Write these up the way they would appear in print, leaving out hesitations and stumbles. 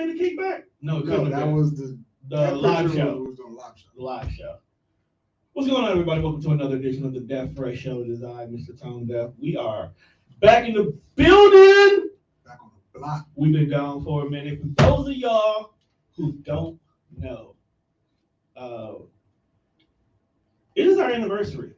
name the Kickback? No, that was the live show. Was on live show. The live show. What's going on, everybody? Welcome to another edition of the Death Fresh Show. It is I, Mr. Tone Deaf. We are back in the building. Back on the block. We've been gone for a minute. For those of y'all who don't know, it is our anniversary.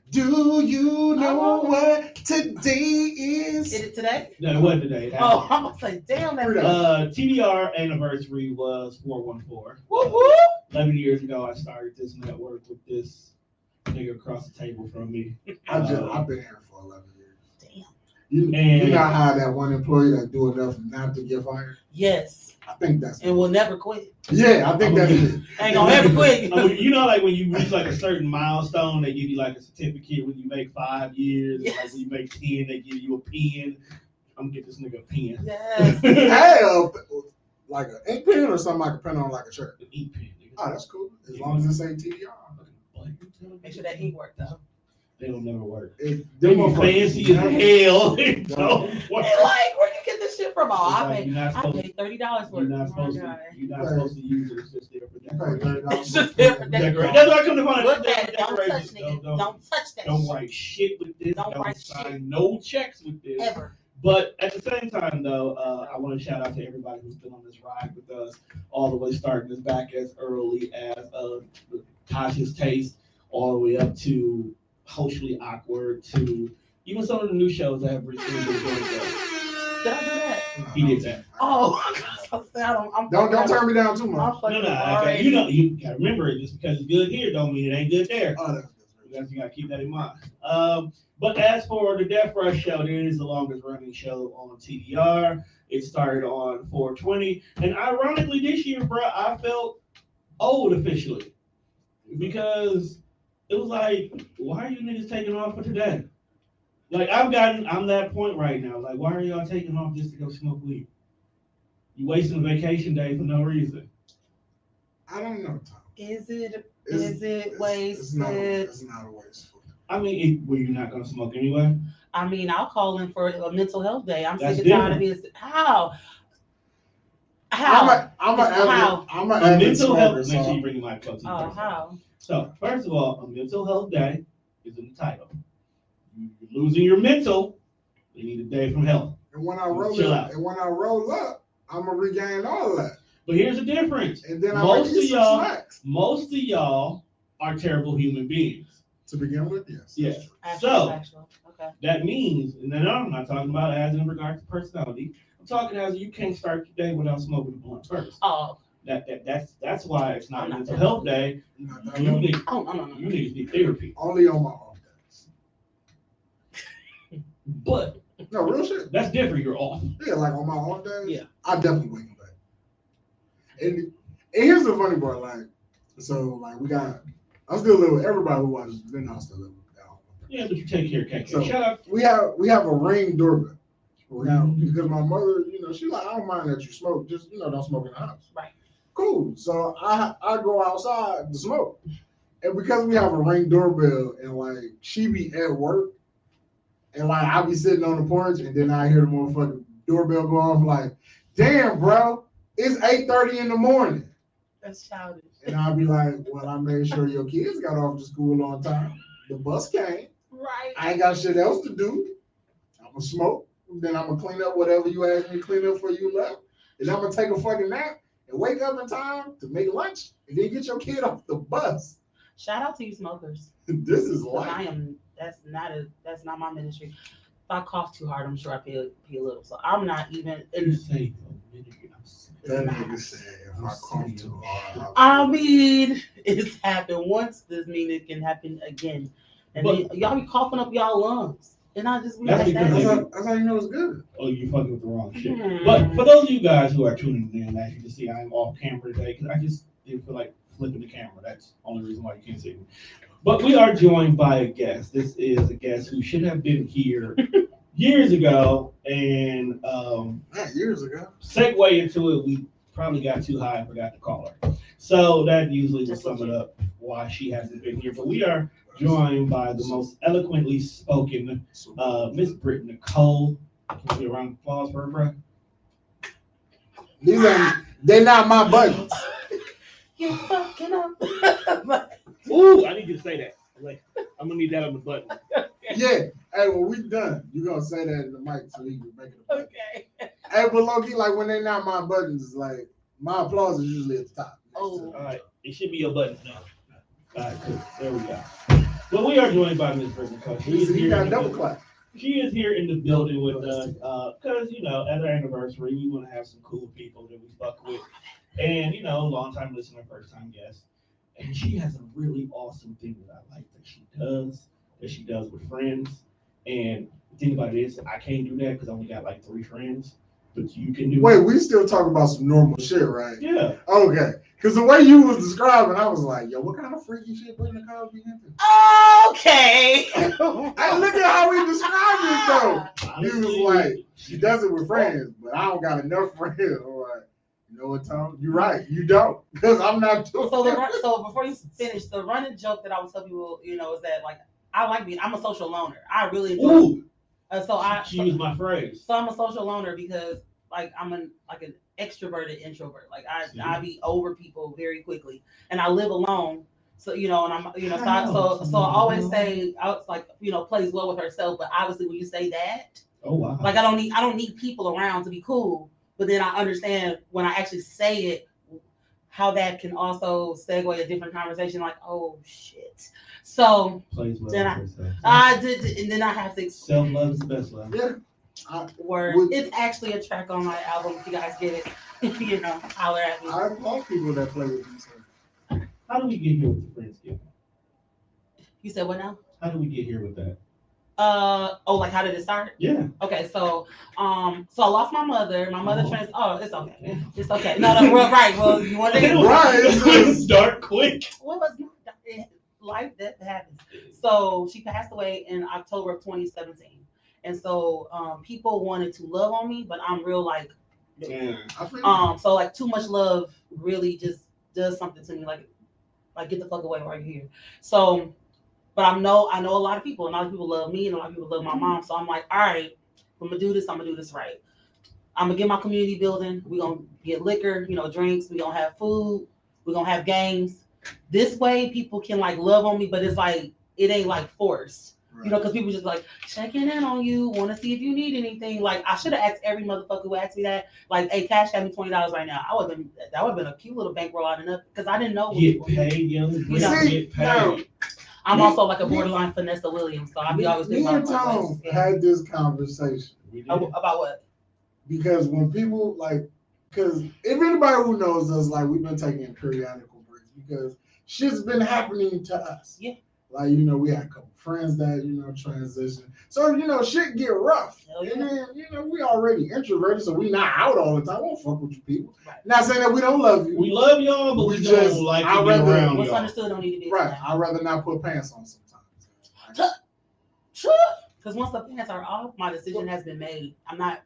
Do you know what today is? Is it today? No, it wasn't today. Oh, I'm gonna say, damn, that's TDR anniversary was 414. Woo woo! 11 years ago, I started this network with this nigga across the table from me. I've been here for 11 years. Damn. You know how that one employee that do enough not to get fired? Yes. I think that's and will never quit. Yeah, I think that's it. Ain't gonna ever quit. You know, like when you reach like a certain milestone, they give you like a certificate when you make 5 years. Yes. Like when you make 10, they give you a pen. I'm gonna get this nigga a pen. Yes. Hey, like an ink pen or something I can print on like a shirt. An ink pen, nigga. Oh, that's cool. As long as it say TDR. Make sure that ink work though. They don't never work. They be fancy as hell. It don't work. And like, where you get this shit from? Oh, I paid $30 for it. You're not supposed to use it. It's just there for decoration. It's just there for decoration. That's why I come to find Look at it. Don't touch, nigga. Don't touch that. Don't write shit with this. Don't write sign shit. no checks with this. Ever. But at the same time, though, I want to shout out to everybody who's been on this ride with us, all the way starting us back as early as Tasha's Taste, all the way up to Socially Awkward, to even some of the new shows that have recently been doing that. Did I do that? He did that. Oh, don't turn me down too much. No, you gotta remember it. Just because it's good here, don't mean it ain't good there. Oh, that's You gotta keep that in mind. But as for the Death Rush show, it is the longest running show on TDR. It started on 420, and ironically, this year, bro, I felt old officially because it was like, why are you niggas taking off for today? Like, I'm that point right now. Like, why are y'all taking off just to go smoke weed? You wasting a vacation day for no reason. I don't know, Tom. Is it wasted? It's not a wasteful. I mean, were you not gonna smoke anyway? I mean, I'll call in for a mental health day. I'm That's sick and tired of this. How? I'm a mental health. Make sure you bring your mic close. How? So, first of all, a mental health day is in the title. You're losing your mental. You need a day from hell. And when I roll up, I'm gonna regain all of that. But here's the difference. And then most of y'all are terrible human beings. To begin with, yes. Yes. Okay. That means, and then I'm not talking about as in regard to personality. I'm talking as you can't start your day without smoking a blunt first. Oh. That's why it's not mental health day. You niggas need therapy. Only on my off days. But no real shit. That's different. You're off. Yeah, like on my off days. Yeah. I definitely wake up. And here's the funny part, like, so like I still live with everybody who watches. Then I still live with them. Yeah, but you take care of Cat. So shut up. We have a Ring doorbell. Because my mother, she's like, I don't mind that you smoke, just don't smoke in the house. Right. Cool. So I go outside to smoke, and because we have a Ring doorbell, and like she be at work, and like I be sitting on the porch, and then I hear the motherfucking doorbell go off, like, damn, bro. It's 8:30 in the morning. That's childish. And I'll be like, well, I made sure your kids got off to school on time. The bus came. Right. I ain't got shit else to do. I'm going to smoke. Then I'm going to clean up whatever you asked me to clean up before you left. And I'm going to take a fucking nap and wake up in time to make lunch and then get your kid off the bus. Shout out to you smokers. This is life. That's not my ministry. If I cough too hard, I'm sure I pee a little. So I'm not even. That nigga said, if I cough too hard. I mean, it's happened once. Doesn't mean it can happen again. And then y'all be coughing up y'all lungs. And I just realized that's how you know it's good. Oh, you're fucking with the wrong shit. But for those of you guys who are tuning in, as you can see, I'm off camera today because I just didn't feel like flipping the camera. That's the only reason why you can't see me. But we are joined by a guest. This is a guest who should have been here years ago. And years ago. Segue into it, we probably got too high and forgot to call her. So that usually will sum it up why she hasn't been here. But we are joined by the most eloquently spoken Miss Britt Nicole. Can we get a round of applause for her, bro? They're not my buttons. You fucking up. Ooh, I need you to say that. Like, I'm gonna need that on the button. Yeah. Hey, when we done, you gonna say that in the mic so you can make it a button. Okay. Hey, but low key, like when they're not my buttons, like my applause is usually at the top. Oh. All right, it should be your buttons now. All right, cool. There we go. Well, we are joined by Miss Brittany Coach. So you got double clap. She is here in the building with us because, as our anniversary, we want to have some cool people that we fuck with. And, long time listener, first time guest. And she has a really awesome thing that I like that she does with friends. And the thing about it is, I can't do that because I only got like 3 friends. But you can do Wait, we still talking about some normal shit, right? Yeah. Okay. Because the way you was describing, I was like, yo, what kind of freaky shit Brittany Coach be into? Okay. Hey, look at how we described it, though. Honestly, He was like, she does it with friends, but I don't got enough friends. I'm like, you know what, Tom? You're right. You don't. Because I'm not doing it. So before you finish, the running joke that I would tell people, is that, like, I'm a social loner. I really enjoy it. She used my phrase. So I'm a social loner because, like, I'm an extroverted introvert. Like, I be over people very quickly, and I live alone. So and I'm so I always say I was like plays well with herself. But obviously when you say that, oh wow, like I don't need people around to be cool. But then I understand when I actually say it, how that can also segue a different conversation. Like, oh shit. So plays well then with herself. I did, and then I have to self love is the best love. Yeah. It's actually a track on my album. If you guys get it, holler at me. I applaud people that play with themselves. How do we get here with the friends gift? You said what now? How do we get here with that? Like how did it start? Yeah. Okay, so I lost my mother. My mother it's okay. It's okay. No, well, right. Well, you want to right? Start quick. Well, life that happens. So she passed away in October of 2017. And so people wanted to love on me, but I'm real like so like too much love really just does something to me, like get the fuck away while you're here. So but I know a lot of people, and a lot of people love me, and a lot of people love my mom. So I'm like, all right, I'm gonna do this right. I'm gonna get my community building. We're gonna get liquor, drinks, we're gonna have food, we're gonna have games. This way people can like love on me, but it's like it ain't like forced. Right. Because people just like checking in on you, want to see if you need anything. Like I should have asked every motherfucker who asked me that. Like, hey, cash at me $20 right now. That would have been a cute little bankroll out enough because I didn't know. Get paid, get paid. No. I'm also like a borderline Vanessa Williams, so I be always thinking about me and Tom had this conversation about what? Because when people because if anybody who knows us, like we've been taking periodical breaks because shit's been happening to us. Yeah. Like, we had a couple friends that, transition. So, shit get rough. Yeah. And then, we already introverted, so we not out all the time. We don't fuck with you people. Right. Not saying that we don't love you. We love y'all, but we just don't like to be around what's y'all. Understood don't need to be right. I'd rather not put pants on sometimes. Because once the pants are off, my decision has been made. I'm not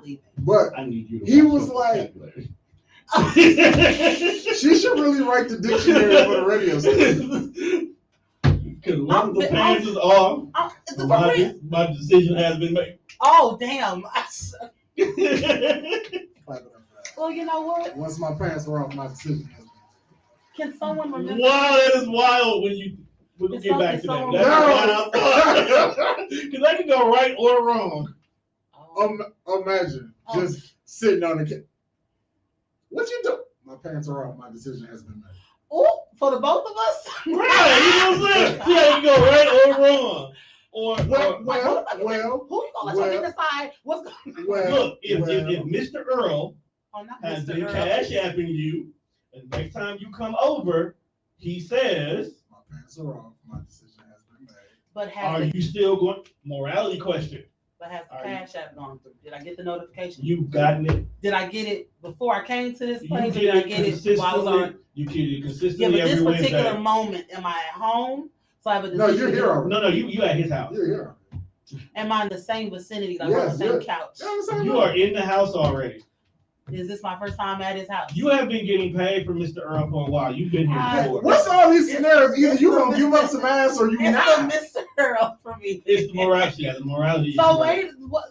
leaving. But I need you to he was like, she should really write the dictionary for the radio station. Because once the pants is off, my decision has been made. Oh, damn. Well, you know what? Once my pants were off, my decision has been made. Can someone remember? Wow, that is wild we'll get back to that. Because that can go right or wrong. Imagine just sitting on the couch. What you do? My pants are off. My decision has been made. Oh, for the both of us? Right, you know what I'm saying? See how you go right or wrong. Or who you gonna let you decide what's going on? Look, if Mr. Earl has been cash apping you, and next time you come over, he says, my pants are off, my decision has been made. But are you still going? Morality question. But has the cash app gone through? Did I get the notification? You've gotten it. Did I get it before I came to this place? Or did I get it while I was on? You get it consistently every Wednesday. This particular moment, am I at home? So I have a decision. No, you're here already. No, you at his house. You're here. Am I in the same vicinity? Like on the same couch? You are in the house already. Is this my first time at his house? You have been getting paid from Mr. Earl for a while. You've been here before. What's all these scenarios? Either you gonna give up some ass or you not. It's Mr. Earl for me. It's the morality. Yeah, the morality. So wait, what?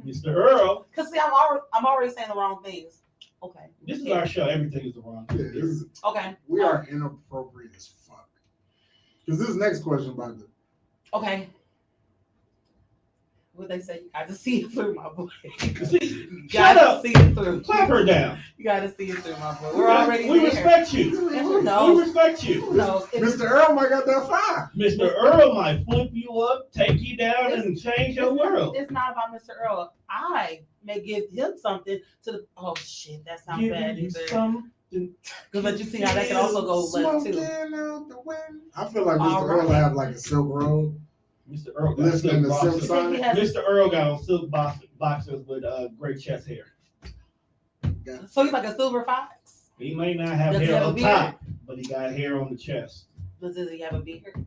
Mr. Earl. Cause see, I'm already saying the wrong things. Okay. This is our show. Everything is the wrong Yeah, thing. this is, Okay. we are inappropriate as fuck. Because this next question about the. Okay. What they say, you got to see it through, my boy. You Shut got up. to see it through. Clap her down. You got to see it through, my boy. We're already We there. respect you. And who knows? We respect you. Who knows? Mr. Earl might got that fire. Mr. Earl might flip you up, take you down, and change your world. It's not about Mr. Earl. I may give him something to the. Oh shit, that sounds bad. But you see how that can also go left too. Out the wind. I feel like Mr. All Earl right. have like a silk road. Mr. Earl got Listening to silk Silk boxers. Sonic. Mr. Earl got on silk boxers with great chest hair. So he's like a silver fox. He may not have Does he hair have a on beard? top, but he got hair on the chest. Does he have a beard?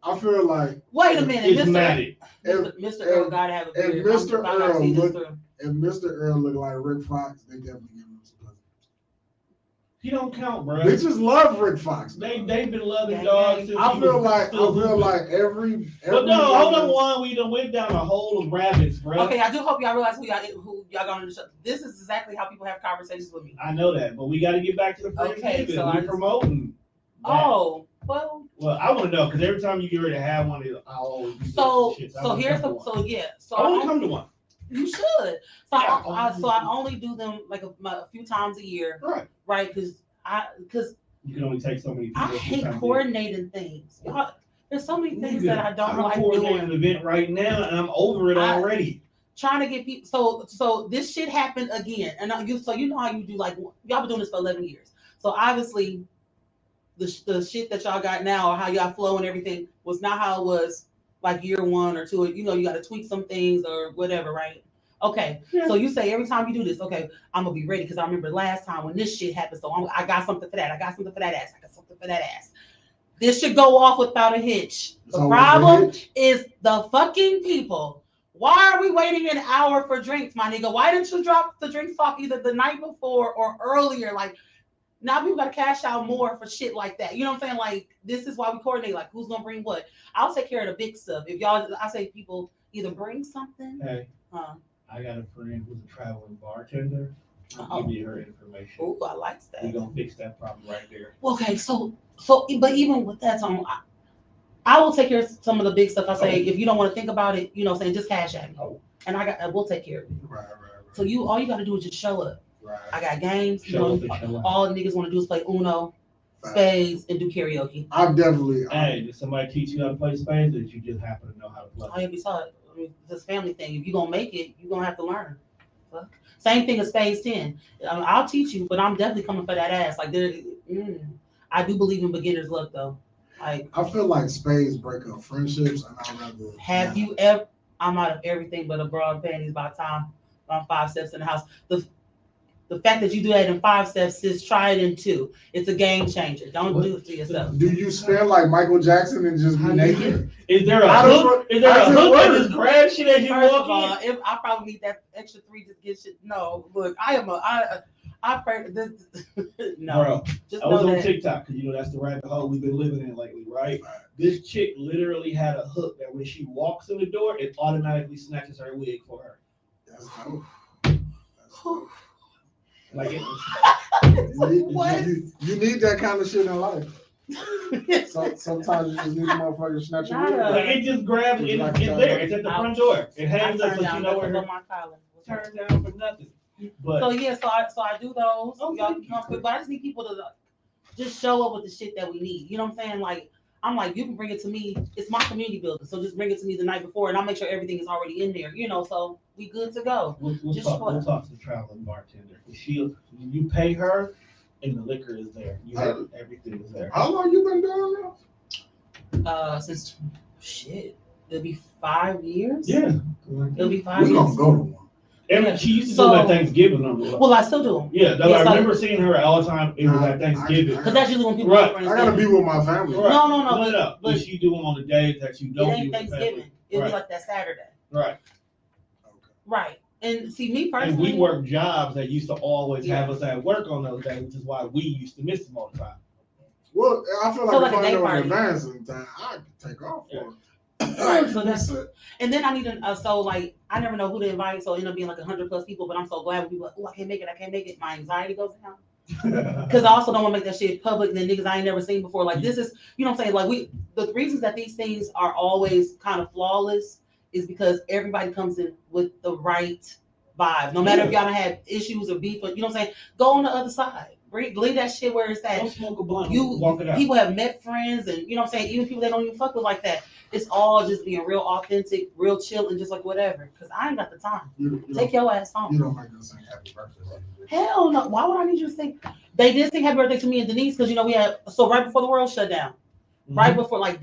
I feel like Wait a minute, It's Mr. matted. Mr. Earl gotta have a beard. if Mr. I gotta Earl see this look- through. if Mr. Earl look like Rick Fox, they definitely give him some pussy. He don't count, bro. Bitches love Rick Fox. They've been loving Gang, dogs gang. since I he feel was like still hooping. every But no, hold on, woman- one. We done went down a hole of rabbits, bro. Okay, I do hope y'all realize who y'all got on the show. This is exactly how people have conversations with me. I know that, but we got to get back to the free Okay, giving. so I We're just- promoting. that. Oh, well. Well, I want to know because every time you get ready to have one, I always do So shit. I so wanna here's come the to one. so yeah. So I want to I come to one. you should. So Yeah. I only do them like a few times a year, Right. right? Because You can only take so many people. I hate coordinating things. Y'all, there's so many things that I don't I'm like coordinating doing. an event right now, and I'm over it already. Trying to get people. So this shit happened again, and you know how you do like y'all been doing this for 11 years. So obviously, the shit that y'all got now or how y'all flow and everything was not how it was like year 1 or 2. You know, you got to tweak some things or whatever, right? Okay. Yeah. So you say every time you do this, okay, I'm gonna be ready because I remember last time when this shit happened. So I got something for that. I got something for that ass. I got something for that ass. This should go off without a hitch. The So problem with is the fucking people. Why are we waiting an hour for drinks, my nigga? Why didn't you drop the drinks off either the night before or earlier? Like, now people gotta cash out more for shit like that. You know what I'm saying? Like, this is why we coordinate. Like, who's gonna bring what? I'll take care of the big stuff. If y'all, I say people either bring something. Hey, I got a friend who's a traveling bartender. I'll Oh. give you her information. Oh, I like We're that. gonna fix that problem right there. Okay, but even with that, Tom, I will take care of some of the big stuff. I say, if you don't want to think about it, you know, saying just cash at me, and we'll take care of it. Right. So all you got to do is just show up. Right. I got games. You Show know, up and show out. all the niggas want to do is play Uno, spades, and do karaoke. I've definitely. Hey, did somebody teach you how to play spades, or did you just happen to know how to play? All you be taught. I mean, this family thing. If you're gonna make it, you're gonna have to learn. Fuck. Same thing as spades 10. I'll teach you, but I'm definitely coming for that ass. Like I do believe in beginner's luck though. Like, I feel like spades break up friendships, and I'd rather. have you ever? I'm out of everything but a broad panties by the time I'm 5 steps in the house. The fact that you do that in 5 steps, sis, try it in 2. It's a game changer. Don't do it to yourself. Do you spin like Michael Jackson and just be naked? Is there a How does hook? what- Is there how a does it hook that work? just grab shit as you First walk of all, in? if I probably need that extra 3 just get shit. No, look, I pray this. No, Bro, just I was know on that. TikTok because you know that's the rabbit hole we've been living in lately, right? This chick literally had a hook that when she walks in the door, it automatically snatches her wig for her. That's dope. That's dope. Like it, What? You need that kind of shit in life. So, sometimes you just need a motherfucker to snatch your Not wig. a- like it just grabs it. It's there. It's at the front door. It I hangs up turned so you down know nothing where but my collar. turns down for nothing. But So yeah, so I do those. Oh, Y'all thank can you. come quick, but I just need people to just show up with the shit that we need. You know what I'm saying? Like, I'm like, you can bring it to me. It's my community building, so just bring it to me the night before, and I'll make sure everything is already in there. You know, so we good to go. we'll Just talk. what? We'll talk to the traveling bartender. You pay her, and the liquor is there. You have everything is there. How long you been doing this? Since shit, it'll be 5 years. Yeah. It'll be 5 We're years. gonna go to one. And she used to So- do that Thanksgiving number. Well, I still do them Yeah, though Yes, I I- remember seeing her all the time. It was at Thanksgiving. because that's usually when people. Right. are I gotta be with my family. Right. No, But but she do them on the days that you it don't ain't do with family. Thanksgiving. It was Right. like that Saturday. Right. Right. And see, me And personally, we work jobs that used to always Yeah. have us at work on those days, which is why we used to miss them all the time. Well, I feel So like like if a I day know in party. advance in time, I can take off for Yeah. it. Right. So that's, and then I need to, so like, I never know who to invite. So it end up being like 100+ people, but I'm so glad when people are like, oh, I can't make it. My anxiety goes down. Because I also don't want to make that shit public and then niggas I ain't never seen before. Like, this is, you know what I'm saying? Like, the reasons that these things are always kind of flawless is because everybody comes in with the right vibe. No matter if y'all had issues or beef, but you know what I'm saying? Go on the other side. Leave that shit where it's at. Don't smoke a blunt. Walk it out. People have met friends and, you know what I'm saying? Even people that don't even fuck with like that. It's all just being real authentic, real chill, and just like whatever. Because I ain't got the time. Take your ass home. You don't make them sing happy birthday. Hell no. Why would I need you to sing? They did sing happy birthday to me and Denise because, you know, we had, so right before the world shut down. Mm-hmm. Right before, like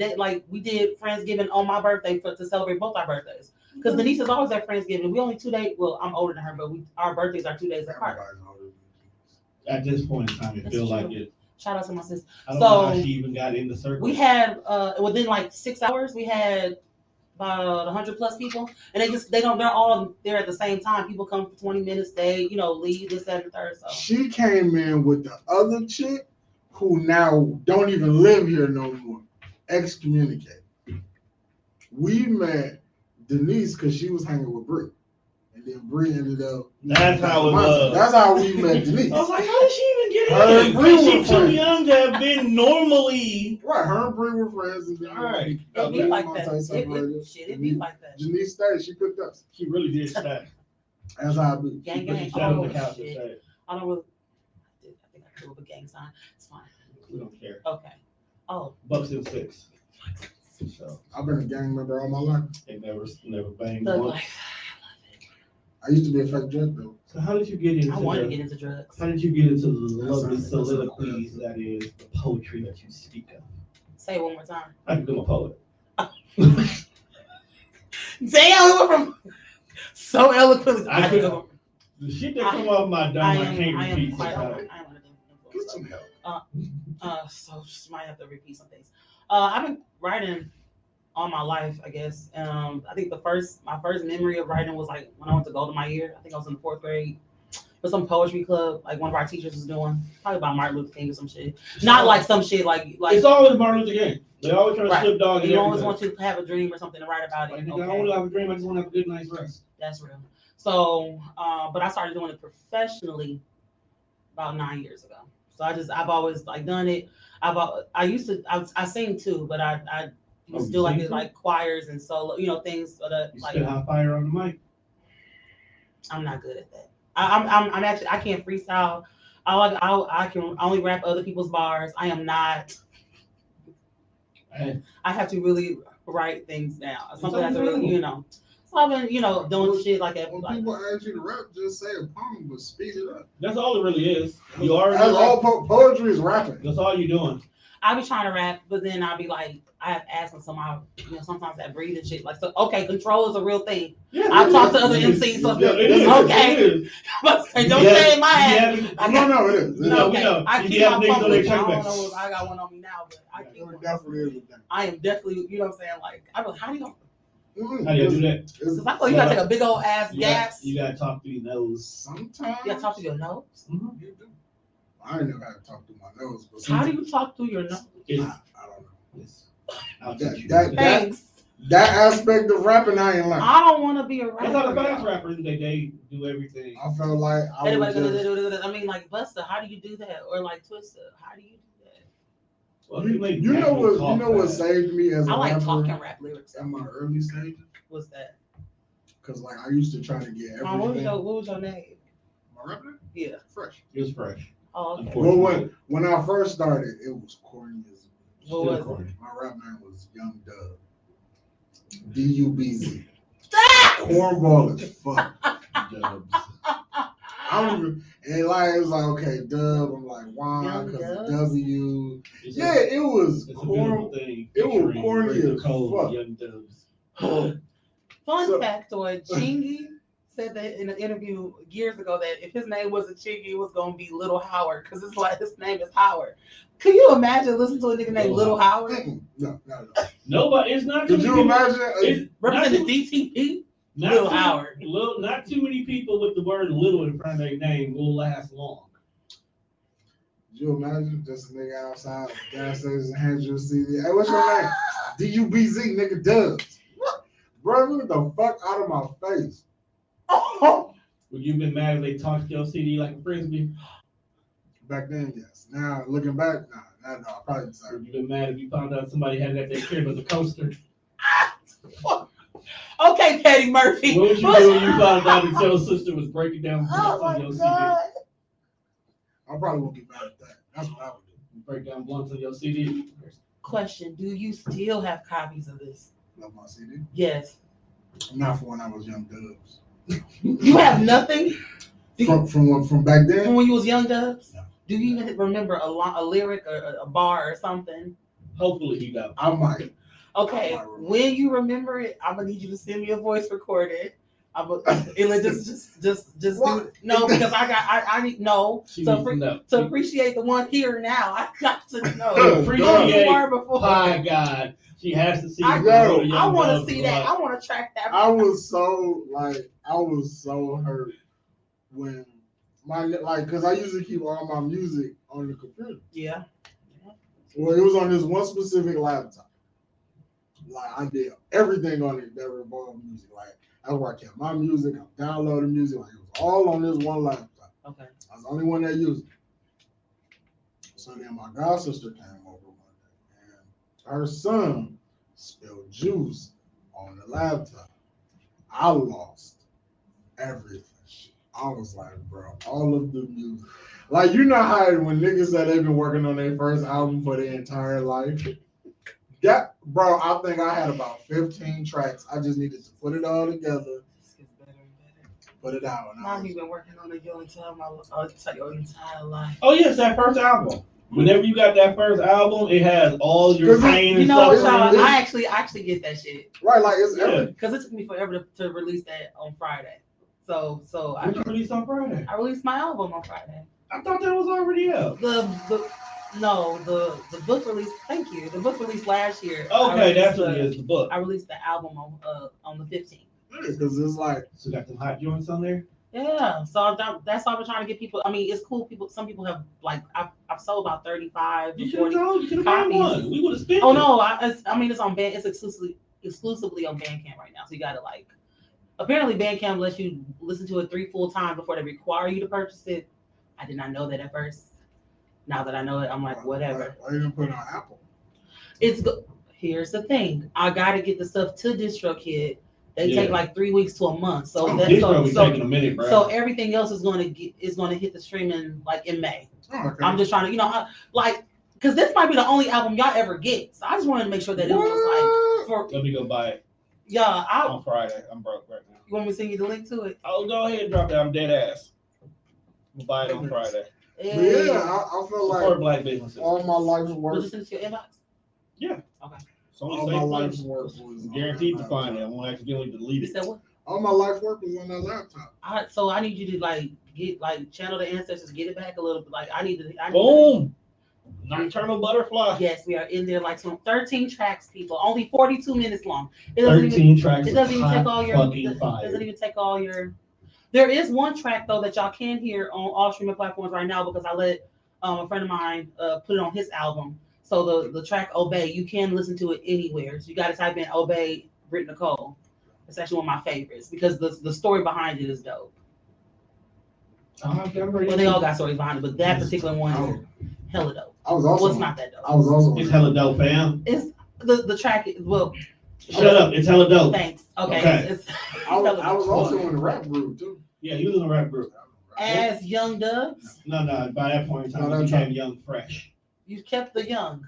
we did Friendsgiving on my birthday to celebrate both our birthdays. Because Denise is always at Friendsgiving. We only 2 days, well, I'm older than her, but our birthdays are 2 days apart. At this point in time, it feels like it. Shout out to my sister. I don't know how she even got in the circle. We had, within like 6 hours, we had about 100+ people, and they're all there at the same time. People come for 20 minutes, they, you know, leave this, that, and the third. So she came in with the other chick who now don't even live here no more. Excommunicate. We met Denise because she was hanging with Bree. And then Bree ended up. That's how it was. That's how we met Denise. I was like, how did she even get in? Her she's too young to have been normally. Right, her and Bree were friends. And then all right. It be like that. It be like that. Denise stayed. She picked us. She really did stay. As I do. Gang, gang. She sat on the couch and stayed. I don't really. I think I threw up a gang sign. It's fine. We don't care. Okay. Oh. Bucks and six. So I've been a gang member all my life. They never banged Thug one. life. I used to be a fake drug dealer. So how did you get into? I wanted to get into drugs. How did you get into the lovely soliloquies that is the poetry that you speak of? Say it one more time. I become a poet. Damn, we went from so eloquently. The shit that come off my dome, I can't repeat. Get some help. So just might have to repeat some things. I've been writing all my life, I guess. I think my first memory of writing was like when I went to Golden My Year. I think I was in the 4th grade. For some poetry club, like one of our teachers was doing, probably about Martin Luther King or some shit. Not like some shit like. It's always Martin Luther King. They always try to slip dog. You always want to have a dream or something to write about it. Like, okay. I don't want to have a dream. I just want to have a good night's rest. That's real. So, but I started doing it professionally about 9 years ago. So I've always like done it. I sing too, but I still like choirs and solo, you know, things that you like. Spit hot fire on the mic. I'm not good at that. I'm actually I can't freestyle. I can only rap other people's bars. I am not. I have to really write things down. Something that's really, you know. So I've been, you know, doing shit like that. When people ask you to rap, just say a poem, but speed it up. That's all it really is. You are. That's all poetry is rapping. That's all you're doing. I be trying to rap, but then I'll be like, I have asthma, so you know, sometimes I breathe and shit. Like, so, okay, control is a real thing. Yeah, I talk to other MCs, so okay. But don't say in my head. No, it is. Okay, I keep my phone with me. I don't know if I got one on me now, but I keep one. I am definitely, you know what I'm saying? Like, I don't. How do you do that? Because I thought you gotta take a big old ass gas. You gotta talk through your nose. Sometimes. You gotta talk through your nose. Mm-hmm. I ain't never had to talk through my nose. But how do you talk through your nose? I don't know. That aspect of rapping, I ain't like. I don't want to be a rapper. That's how the fast rappers they do everything. I felt like I mean, like Busta, how do you do that? Or like Twista, how do you do that? Well, you know what saved me as a rapper? I like talking rap lyrics in my early stages. What's that? Because like I used to try to get everything. What was your name? My rap name? Yeah, Fresh. It was Fresh. Oh, okay. Well, when I first started, it was corny as. What was it? My rap name was Young Dub. DUBZ. Cornball as fuck. Dubs. I don't even, and like it was like okay, Dub. I'm like why? Because W. Yeah, it was corny. It was corny as fuck. Young Dubs. Fun factoid: Chingy said that in an interview years ago that if his name wasn't Chingy, it was gonna be Little Howard because it's like his name is Howard. Can you imagine listening to a nigga named Little Howard? No. Nobody. It's not. Could you imagine? Representing DTP. Little Howard. Not too many people with the word "little" in front of their name will last long. you imagine just a nigga outside gas station hands you a CD? Hey, what's your name? DUBZ, nigga Dubs. Bro, get the fuck out of my face. Would you been mad if they tossed your CD like a frisbee? Back then, yes. Now looking back, no, I probably deserve. Would you been mad if you found out somebody had it at their crib as a coaster? Okay, Petty Murphy. What would you do when you found out that your sister was breaking down blunts on your CD? I probably won't get mad at that. That's what I would do. You break down blunts on your CD? Question: do you still have copies of this? Love my CD. Yes. Not from when I was young Dubs. You have nothing From back then. from when you was young Dubs? No. Do you even remember a lyric or a bar or something? Hopefully he does. I might. Okay, when you remember it, I'm gonna need you to send me a voice recording. Just do no, because I need no to appreciate the one here now. I got to know who you were before. My God, she has to see. I want to see that. I want to track that. I was so hurt when because I usually keep all my music on the computer. Yeah. Well, it was on this one specific laptop. Like I did everything on it that involved music. Like that's where I kept my music. I'm downloading music. Like it was all on this one laptop. Okay. I was the only one that used it. So then my god sister came over one day, and her son spilled juice on the laptop. I lost everything. I was like, bro, all of the music. Like, you know how when niggas say they've been working on their first album for their entire life? That, bro, I think I had about 15 tracks. I just needed to put it all together. Put it out. Mom, you've been working on it your entire life. Oh, yes, that first album. Whenever you got that first album, it has all your pain and stuff. You know, I actually get that shit. Right, like it's because it took me forever to release that on Friday. So I released on Friday. I released my album on Friday. I thought that was already out. The book release. Thank you. The book released last year. Okay, that's what it is. The book. I released the album on the 15th. Because it's like so got some hot joints on there. Yeah, so that's why I've been trying to get people. I mean, it's cool. Some people have like I've sold about 35 to 40 copies. We would have spent. Oh no, I mean it's on band. It's exclusively on Bandcamp right now. So you got to like. Apparently, Bandcamp lets you listen to it 3 full times before they require you to purchase it. I did not know that at first. Now that I know it, I'm like, whatever. Why you didn't put it on Apple? Here's the thing. I got to get the stuff to DistroKid. They take like 3 weeks to a month. So that's taking a minute, bro. So everything else is going to hit the streaming like in May. Oh, okay. I'm just trying to, because this might be the only album y'all ever get. So I just wanted to make sure that it was like Let me go buy it. Yeah, on Friday. I'm broke right now. You want me to send you the link to it? Oh, go ahead and drop it. I'm dead ass. We'll buy it on Friday. Hey. Yeah, I feel like support black businesses. All my life's work. Will you send it to your inbox? Yeah. Okay. All my life's work was guaranteed to find it. I won't accidentally delete it. You said what? All my life work was on that laptop. So I need you to get channel the ancestors, get it back a little bit. I need boom. Nocturnal butterfly. Yes, we are in there 13 tracks, people. Only 42 minutes long. It doesn't 13 tracks. It doesn't even take all your. Doesn't even take all your. There is one track though that y'all can hear on all streaming platforms right now because I let a friend of mine put it on his album. So the track "Obey" you can listen to it anywhere. So you got to type in "Obey" Britt Nicole. It's actually one of my favorites because the story behind it is dope. Well, they all got stories behind it, but that particular one is hella dope. I was also. Well, it's not that dope. I was also. It's hella dope, fam. It's the track. Well, shut up. It's hella dope. Thanks. Okay. I was also in the rap group too. Yeah, he was in the rap group. As Young Dubs? No. By that point in time, he became Young Fresh. You kept the young.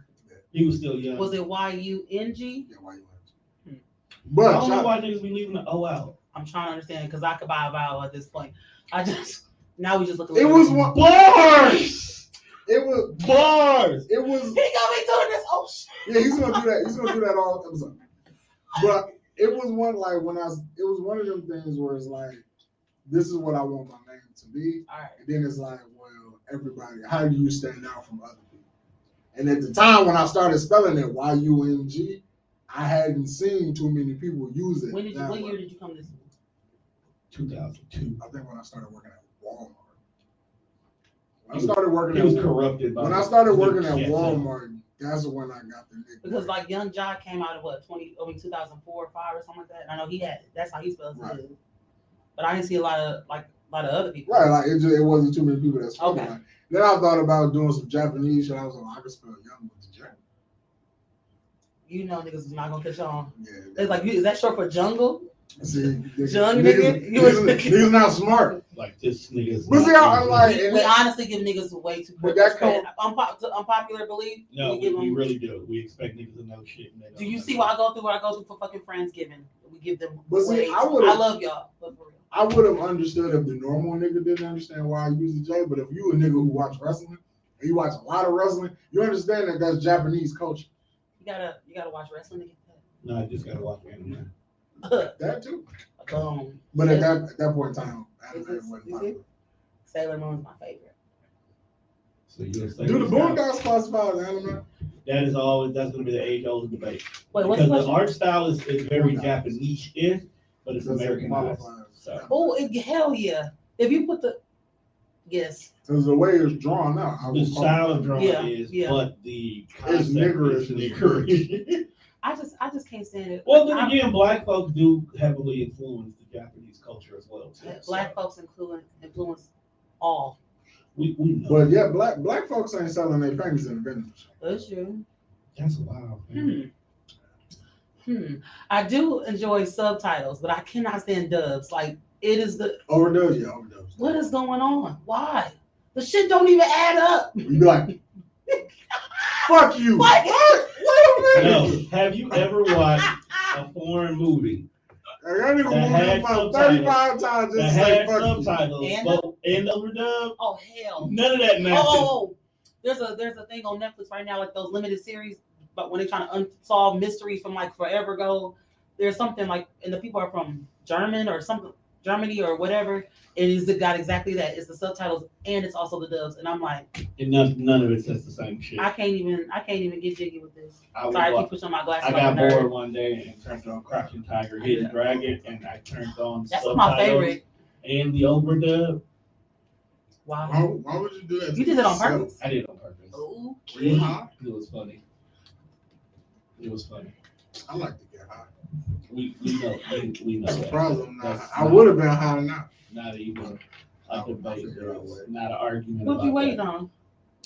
He was still young. Was it YUNG? Yeah, YUNG. But I don't know why niggas be leaving the O out. I'm trying to understand because I could buy a vowel at this point. Now we just look. It was one bars. It was bars. It was. He got me doing this. Oh shit. Yeah, he's gonna do that. He's gonna do that all episode. But it was one it was one of them things where it's like, this is what I want my name to be. All right. And then it's like, well, everybody, how do you stand out from other people? And at the time when I started spelling it YUNG, I hadn't seen too many people use it. What year did you come to school? 2002. I think when I started working at Walmart. I started working. He was corrupted. When I started working at Walmart, that's when I got the nickname. Because like Young Jock came out of what 2004 or 5 or something like that. And I know he had it. That's how he spells it. But I didn't see a lot of other people. Right, like it wasn't too many people that spoke. Okay. Like, then I thought about doing some Japanese shit. I was like, I could spell young with the J. You know, niggas is not gonna catch on. Yeah. It's like, is that short for jungle? See, Young nigga? Niggas not smart. Like this niggas. But see, I'm like, we honestly give niggas way too much credit. Unpopular belief. No, we really do. We expect niggas to know shit. Do you see what I go through? What I go through for fucking Friendsgiving? We give them. But see, I love y'all. But for real. I would have understood if the normal nigga didn't understand why I use the J. But if you a nigga who watch wrestling and you watch a lot of wrestling, you understand that that's Japanese culture. You gotta watch wrestling to get that. No, I just gotta watch anime. That too. But at that point in time, Sailor Moon's my favorite. So do the Boondocks classify as anime? That's gonna be the age-old debate. Wait, because the art style is very Japanese-ish, but it's Americanized. So. Oh, hell yeah! If you put yes. Because the way it's drawn out, the style of drawing is, but the concept is niggerish. I just can't stand it. Well, then again, black folks do heavily influence the Japanese culture as well too. Black folks influence all. We know. But yeah, black folks ain't selling their pennies in the vendors. That's true. That's wild. I do enjoy subtitles, but I cannot stand dubs. Like it is the overdubs. Yeah, overdubs. What is going on? Why? The shit don't even add up. You be like, fuck you. What? No. Have you ever watched a foreign movie that had about 35 times that had subtitles and overdub? Oh hell! None of that matters. Oh, there's a thing on Netflix right now, like those limited series, but when they're trying to unsolve mysteries from like forever ago, there's something like, and the people are from Germany or whatever. It is got exactly that. It's the subtitles and it's also the dubs, and I'm like, and none of it says the same shit. I can't even get jiggy with this. Sorry, I keep pushing my glasses. I got bored one day and turned on Crouching Tiger, Hidden Dragon, and I turned on that's my favorite. And the overdub. Wow. Why would you do that? You did it on purpose. I did it on purpose. Okay. It was funny. It was funny. I like to get high. We know. That's the problem. I would have been high enough. Not even a debate. Not an argument. What you waiting on?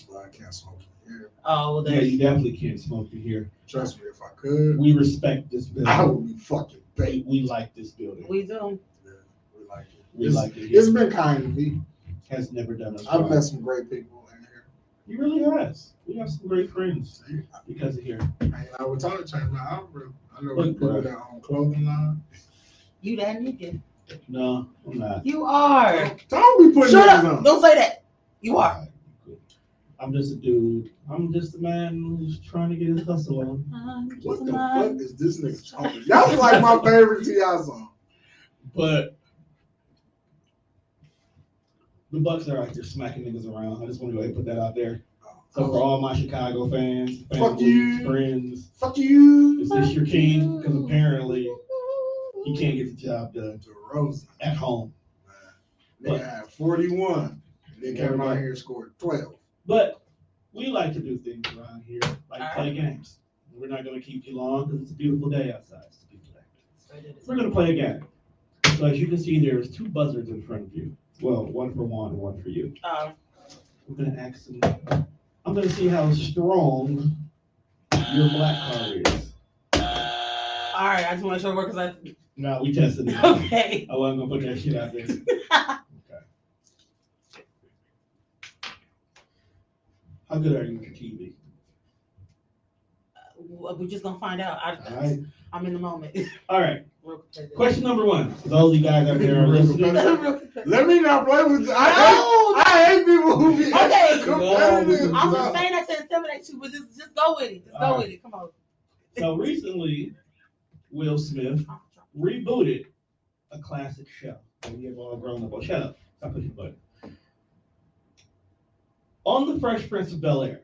Well, I can't smoke here. Oh, yeah, you definitely can't smoke it here. Trust me, if I could. We respect this building. I would be fucking baked. We like this building. We do. Yeah, we like it. We like it. It's been kind to me. Has never done us. I've met some great people in here. You really has. We have some great friends because of here. I would talk to you about I know people that own clothing line. You that nigga. No, I'm not. You are. Don't be putting Shut up. on. Don't say that. You are. I'm just a dude. I'm just a man who's trying to get his hustle on. What the fuck is this nigga talking? That's like my favorite T.I. song. But the Bucks are out there smacking niggas around. I just want to go ahead and put that out there. So for all my Chicago fans, fuck you, friends, fuck you. Is this your king? Because apparently he can't get the job done at home. They had 41. They came out here and scored 12. But we like to do things around here, like play games. We're not going to keep you long because it's a beautiful day outside. It's a beautiful day. We're going to play a game. So as you can see, there's 2 buzzards in front of you. Well, one for Juan and one for you. We're going to ask them. I'm going to see how strong your black card is. All right, I just want to show work because No, we tested it. Okay. I wasn't going to put that shit out there. Okay. How good are you with the TV? We're just gonna find out. All right. I'm in the moment. All right. Question number 1. For those of you guys out there are listening. Let me not play with you. I hate people who be okay. competitive. I'm just saying that to intimidate you, but just go with it. Just go with it. Come on. So recently, Will Smith rebooted a classic show that we have all grown up on. Shut up. Stop pushing the button. On The Fresh Prince of Bel-Air,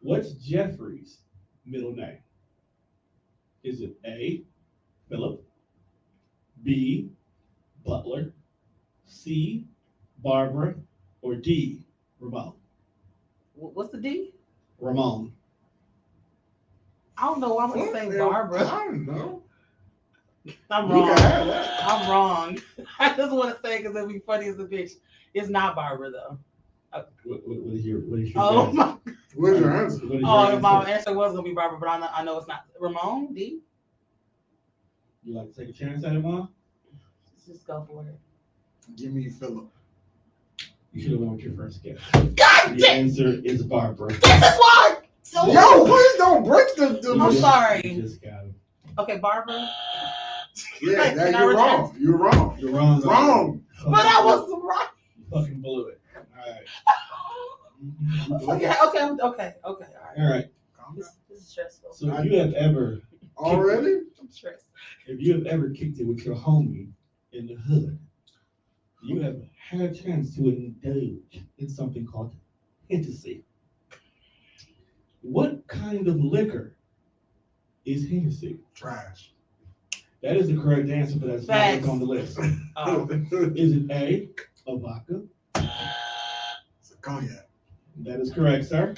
what's Jeffrey's middle name? Is it A, Philip, B, Butler, C, Barbara, or D, Ramon. What's the D? Ramon. I don't know why I'm gonna say Barbara. I don't know. I'm You wrong. can have that. I'm wrong. I just want to say because it'd be funny as a bitch. It's not Barbara though. What is your Oh answer? my. What's your answer? What is your Oh, my answer? answer was gonna be Barbara, but I know it's not. Ramon D. You like to take a chance at it, Mom? Let's just go for it. Give me Philip. You should have went with your first guess. God The damn! answer is Barbara. This is why. So Yo, please don't break the I'm sorry. You just got it. Okay, Barbara. Yeah, Can I you're retract? wrong. You're wrong. You're wrong. Wrong. But I was right. You fucking blew it. All right. Okay. All right. All right. This is stressful. So if you have ever Already? I'm stressed. If you have ever kicked it with your homie in the hood, you have had a chance to indulge in something called Hennessy. What kind of liquor is Hennessy? Trash. That is the correct answer, but that's not Facts. what's on the list. Oh. Is it A, a vodka? It's a cognac. That is correct, sir.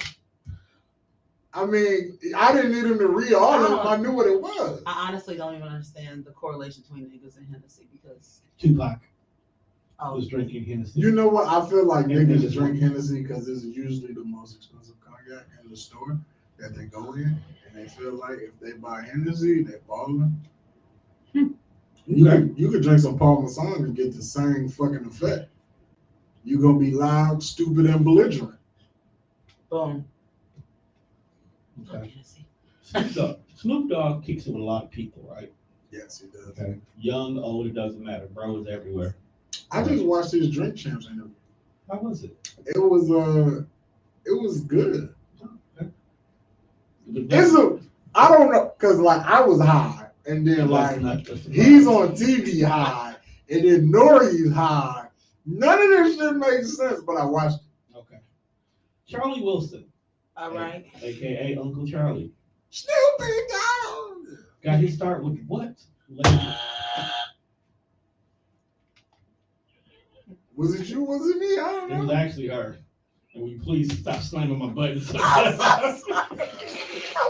I mean, I didn't need him to read all of them. I knew what it was. I honestly don't even understand the correlation between niggas and Hennessy because Tupac oh, was drinking Hennessy. You know what? I feel like Yeah, niggas that's drink true. Hennessy because it's usually the most expensive cognac in the store that they go in, and they feel like if they buy Hennessy, they're balling. You could drink some Paul Masson and get the same fucking effect. You're gonna be loud, stupid, and belligerent. boom. Okay. Hennessy. So Snoop Dogg kicks it with a lot of people, right? Yes, he does. Okay. Young, old, it doesn't matter. Bro is everywhere. I just watched his Drink Champs interview. How was it? It was good. But I don't know, cause like I was high, and then like he's on TV high, and then Nori's high. None of this shit makes sense, but I watched it. Okay. Charlie Wilson, All right. aka Uncle Charlie, Stupid dog. got his start with what? Lady? Was it you? Was it me? I don't It was know. actually her. And will you please stop slamming my buttons?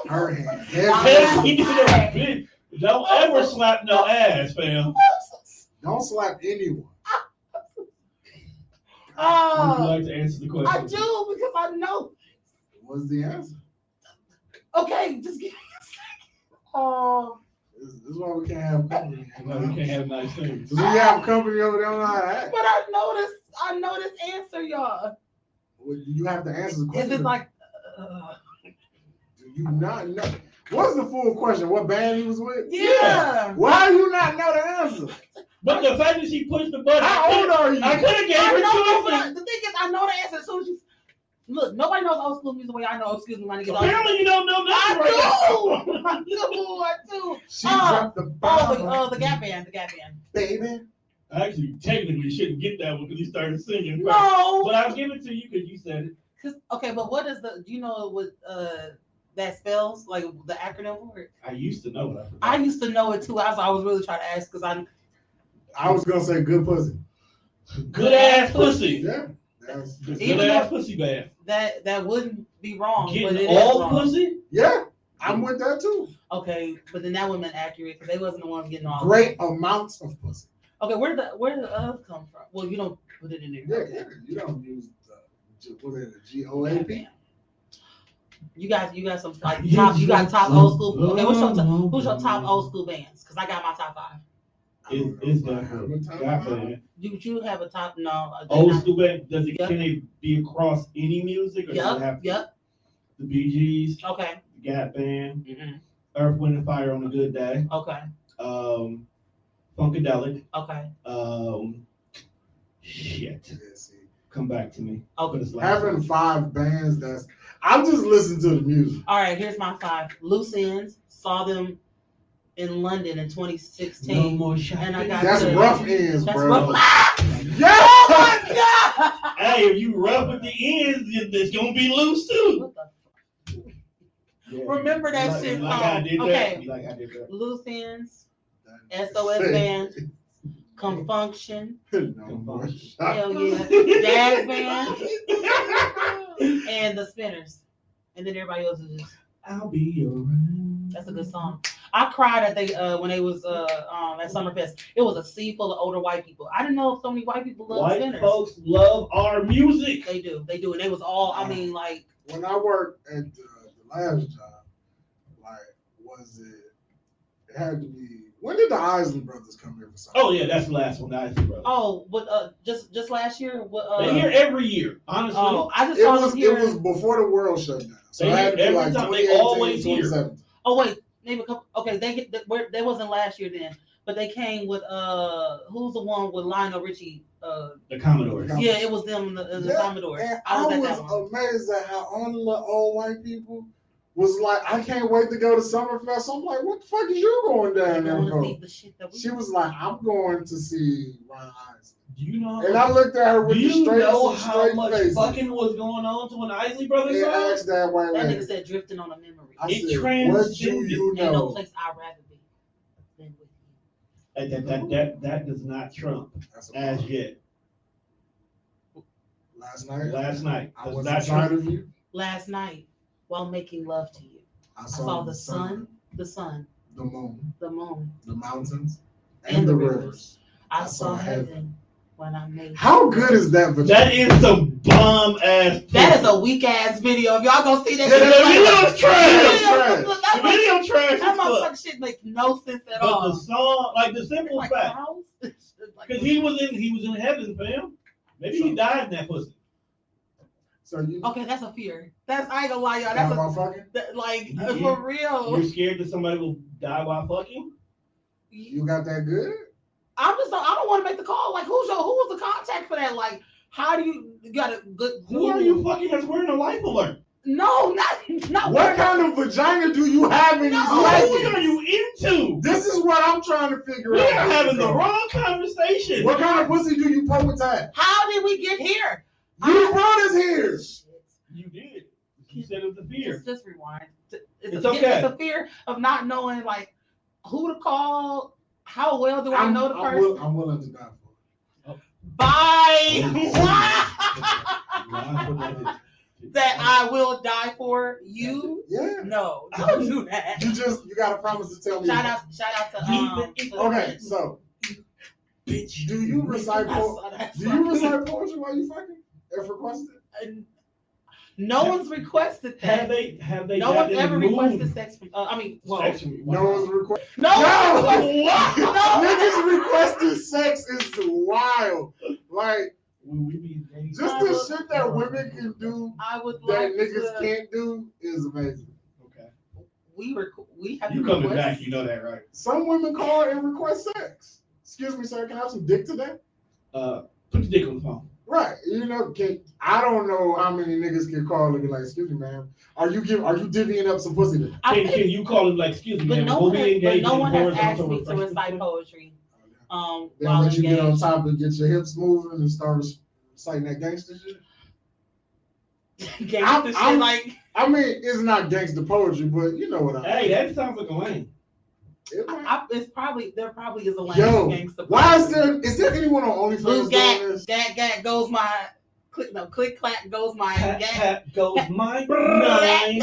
Her hand. Yes, he Heavy. did that bitch. Don't ever slap no ass, fam. Don't slap anyone. Would you Oh, like to answer the question? I do because I know. What's the answer? Okay, just give me a second. This is why we can't have company. No, we can't have nice things. Because we have company over there, don't know how to act. But I know this answer, y'all. Well, you have to answer the question. Is it like? Do you not know? What's the full question? What band he was with? Yeah. Why do you not know the answer? But the fact that she pushed the button, How old are you? I could have gave her I know, choices. but the thing is, I know the answer as soon as you look. Nobody knows old school music the way I know. Excuse me, my niggas. Apparently you don't know I nothing right do. now. I do. She dropped the bomb. The Gap Band. The Gap Band. Baby. Actually, technically, you shouldn't get that one because you started singing. No. But I'll give it to you because you said it. Okay, but what is do you know what that spells? Like the acronym for it? I used to know it. I used to know it too. I was really trying to ask because I was gonna say good pussy. Good ass pussy. Yeah. That's Good Even ass though- pussy band. that wouldn't be wrong. but Getting it is all wrong. pussy? yeah. I'm with that too. Okay, but then that would have been accurate because they wasn't the ones getting all. Great amounts of pussy. Okay, where did the come from? Well, you don't put it in there. Yeah, you don't use what is it, GOAP? You got some like top. You got top old school. Okay, who's your top old school bands? Because I got my top 5. It's definitely Gap Band. Do you have a top? No. Old school band. Yep. Can they be across any music? Or does it have Yep. the Bee Gees, Okay. the Gap Band, Mm-hmm. Earth, Wind and Fire on a Good Day, Okay. Funkadelic, Okay. shit. Yeah, see. Come back to me. Okay. But it's last Having one. 5 bands, that's I'm just listening to the music. All right. Here's my 5. Loose Ends. Saw them in London in 2016. No more shopping. And I got That's good. rough ends, That's bro. rough. Yeah. Oh my god! Hey, if you rough with the ends, it's gonna be loose too. What the Yeah. Remember that like, shit Like I song. did that. Okay. You like I did that. Loose Ends, SOS Band, Confunction. No more. Hell yeah. Jazz band. And the Spinners. And then everybody else is just. I'll be around. That's a good song. I cried at they when they was at Summerfest. It was a sea full of older white people. I didn't know if so many white people love White Spinners. folks love our music. They do, and they was all. I mean, like when I worked at the last job, like was it? It had to be. When did the Isley Brothers come here for something? Oh yeah, that's the last one, the Isley Brothers. oh, but just last year. They here every year, honestly. Oh, I just It saw was them here. it was before the world shut down. So They it had to be every like time, they 2018, always here. 2017. Oh wait, maybe a couple. Okay, they wasn't last year then, but they came with who's the one with Lionel Richie? The Commodores. Yeah, it was them, the Commodores. And I I was at was that one. amazed at how all the little old white people was like, I can't wait to go to Summerfest. I'm like, what the fuck is you going down there for? The shit that we She was like, I'm going to see Ron Isley. Do you know? And I looked at her with do the you straight, know some how straight much face. fucking was going on to an Isley Brothers And song? asked that white That lady. nigga said drifting on a memory. I It said, what do transcended. you Ain't no know? place I'd rather be than with you. That does not trump That's a as problem. yet. Last night, I I does was not inside trump. of you. Last night, while making love to you, I I saw the sun, the moon, the moon, the mountains, and and the the rivers. rivers. I saw heaven when I made. How good is that? That is some bomb ass. That is a weak ass video. If y'all gonna see that, Yeah, shit, that like- video's trash. That The video trash that as fuck. motherfucking shit makes no sense at But the all. song, like the simple Like fact, cows? It's like- because he was in heaven, fam. Maybe he died in that pussy. So you Okay, that's a fear. I ain't gonna lie, y'all. talking That's about fucking? like You- for real. You scared that somebody will die while fucking? You got that good? I don't want to make the call. Like, who was the contact for that? Like, how do you got a good? Who are you fucking that's wearing a life alert? No, not What kind of vagina do you have in these No. Who leggings? are you into? This is what I'm trying to figure We out. are having the wrong conversation. What kind of pussy do you poetize? How did we get here? You brought us here. You did. You said it was a fear. Just rewind. It's okay. It's a fear of not knowing like who to call. How well do I know the person? I'm willing to die for it. Bye. Yeah. That I will die for you. Yeah. No, don't do that. You gotta promise to tell me. Shout out to Okay, so Bitch. do you recite I saw that. poetry while you fucking? If requested? No one's requested Have that. they No got one's in ever the mood? requested sex from. Sex from you? No one's requested. No. What? No. Niggas requesting sex is wild. Like Will we be engaged? just the shit that women can do I would that like niggas to. can't do is amazing. Okay. We have You to coming request. back, you know that, right? Some women call and request sex. Excuse me, sir, can I have some dick today? Put the dick on the phone. Right. You know, I don't know how many niggas can call and be like, excuse me, man. Are you divvying up some pussy today? I Can think, you call him like, excuse me, but man, no will one, we has, engage but no in one has horizontal asked me to refreshment recite today? poetry. Then While let you get on engaged. top and get your hips moving and start reciting that gangster shit. Gangsta shit like. I mean, it's not gangster poetry, but you know what I mean. Hey, that sounds like a lane. It might- There probably is a line Yo, of gangsta. why is there anyone on OnlyFans Blue doing this? gag goes my click clack goes my Tap, gag. tap goes my nine.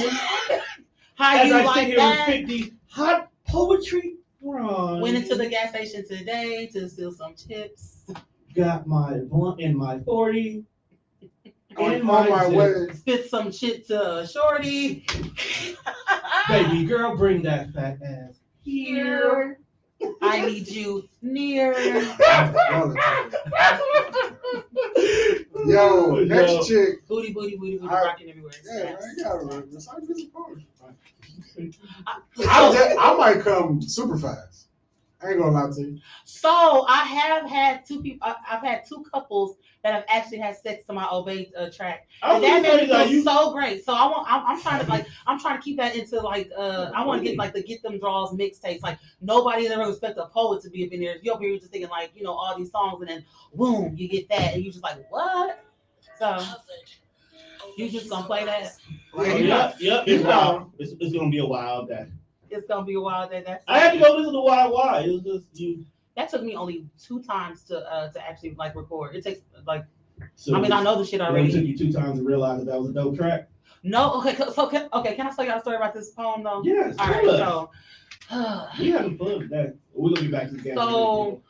How As you I sit like here that? with 50 hot poetry rhymes. Went into the gas station today to steal some chips. Got my blunt in my 40. On In my zip. way. Spit some shit to Shorty. Baby girl, bring that fat ass here. I need you near. Yo, next chick. Booty, I- rocking everywhere. Yeah, I gotta recite this poetry. So I might come super fast. I ain't gonna lie to you. I have had two people. I've had two couples that have actually had sex to my Obey track, and that made me feel so great. So I'm trying to I'm trying to keep that into I want to get the Get Them Draws mixtapes. Like nobody's ever expect a poet to be up in there. You're up here just thinking all these songs, and then boom, you get that, and you just like what? So you just gonna play that? Yep. It's wild. It's gonna be a wild day. It's gonna be a while. That's I had to go listen to Wild Wild. It was just you. That took me only 2 times to actually like record. It takes like So I mean I know the shit it only took already. you 2 times to realize that was a dope track. No, okay, can I tell y'all a story about this poem though? Yes. All right, so we having fun with that. We're gonna be back to the game. So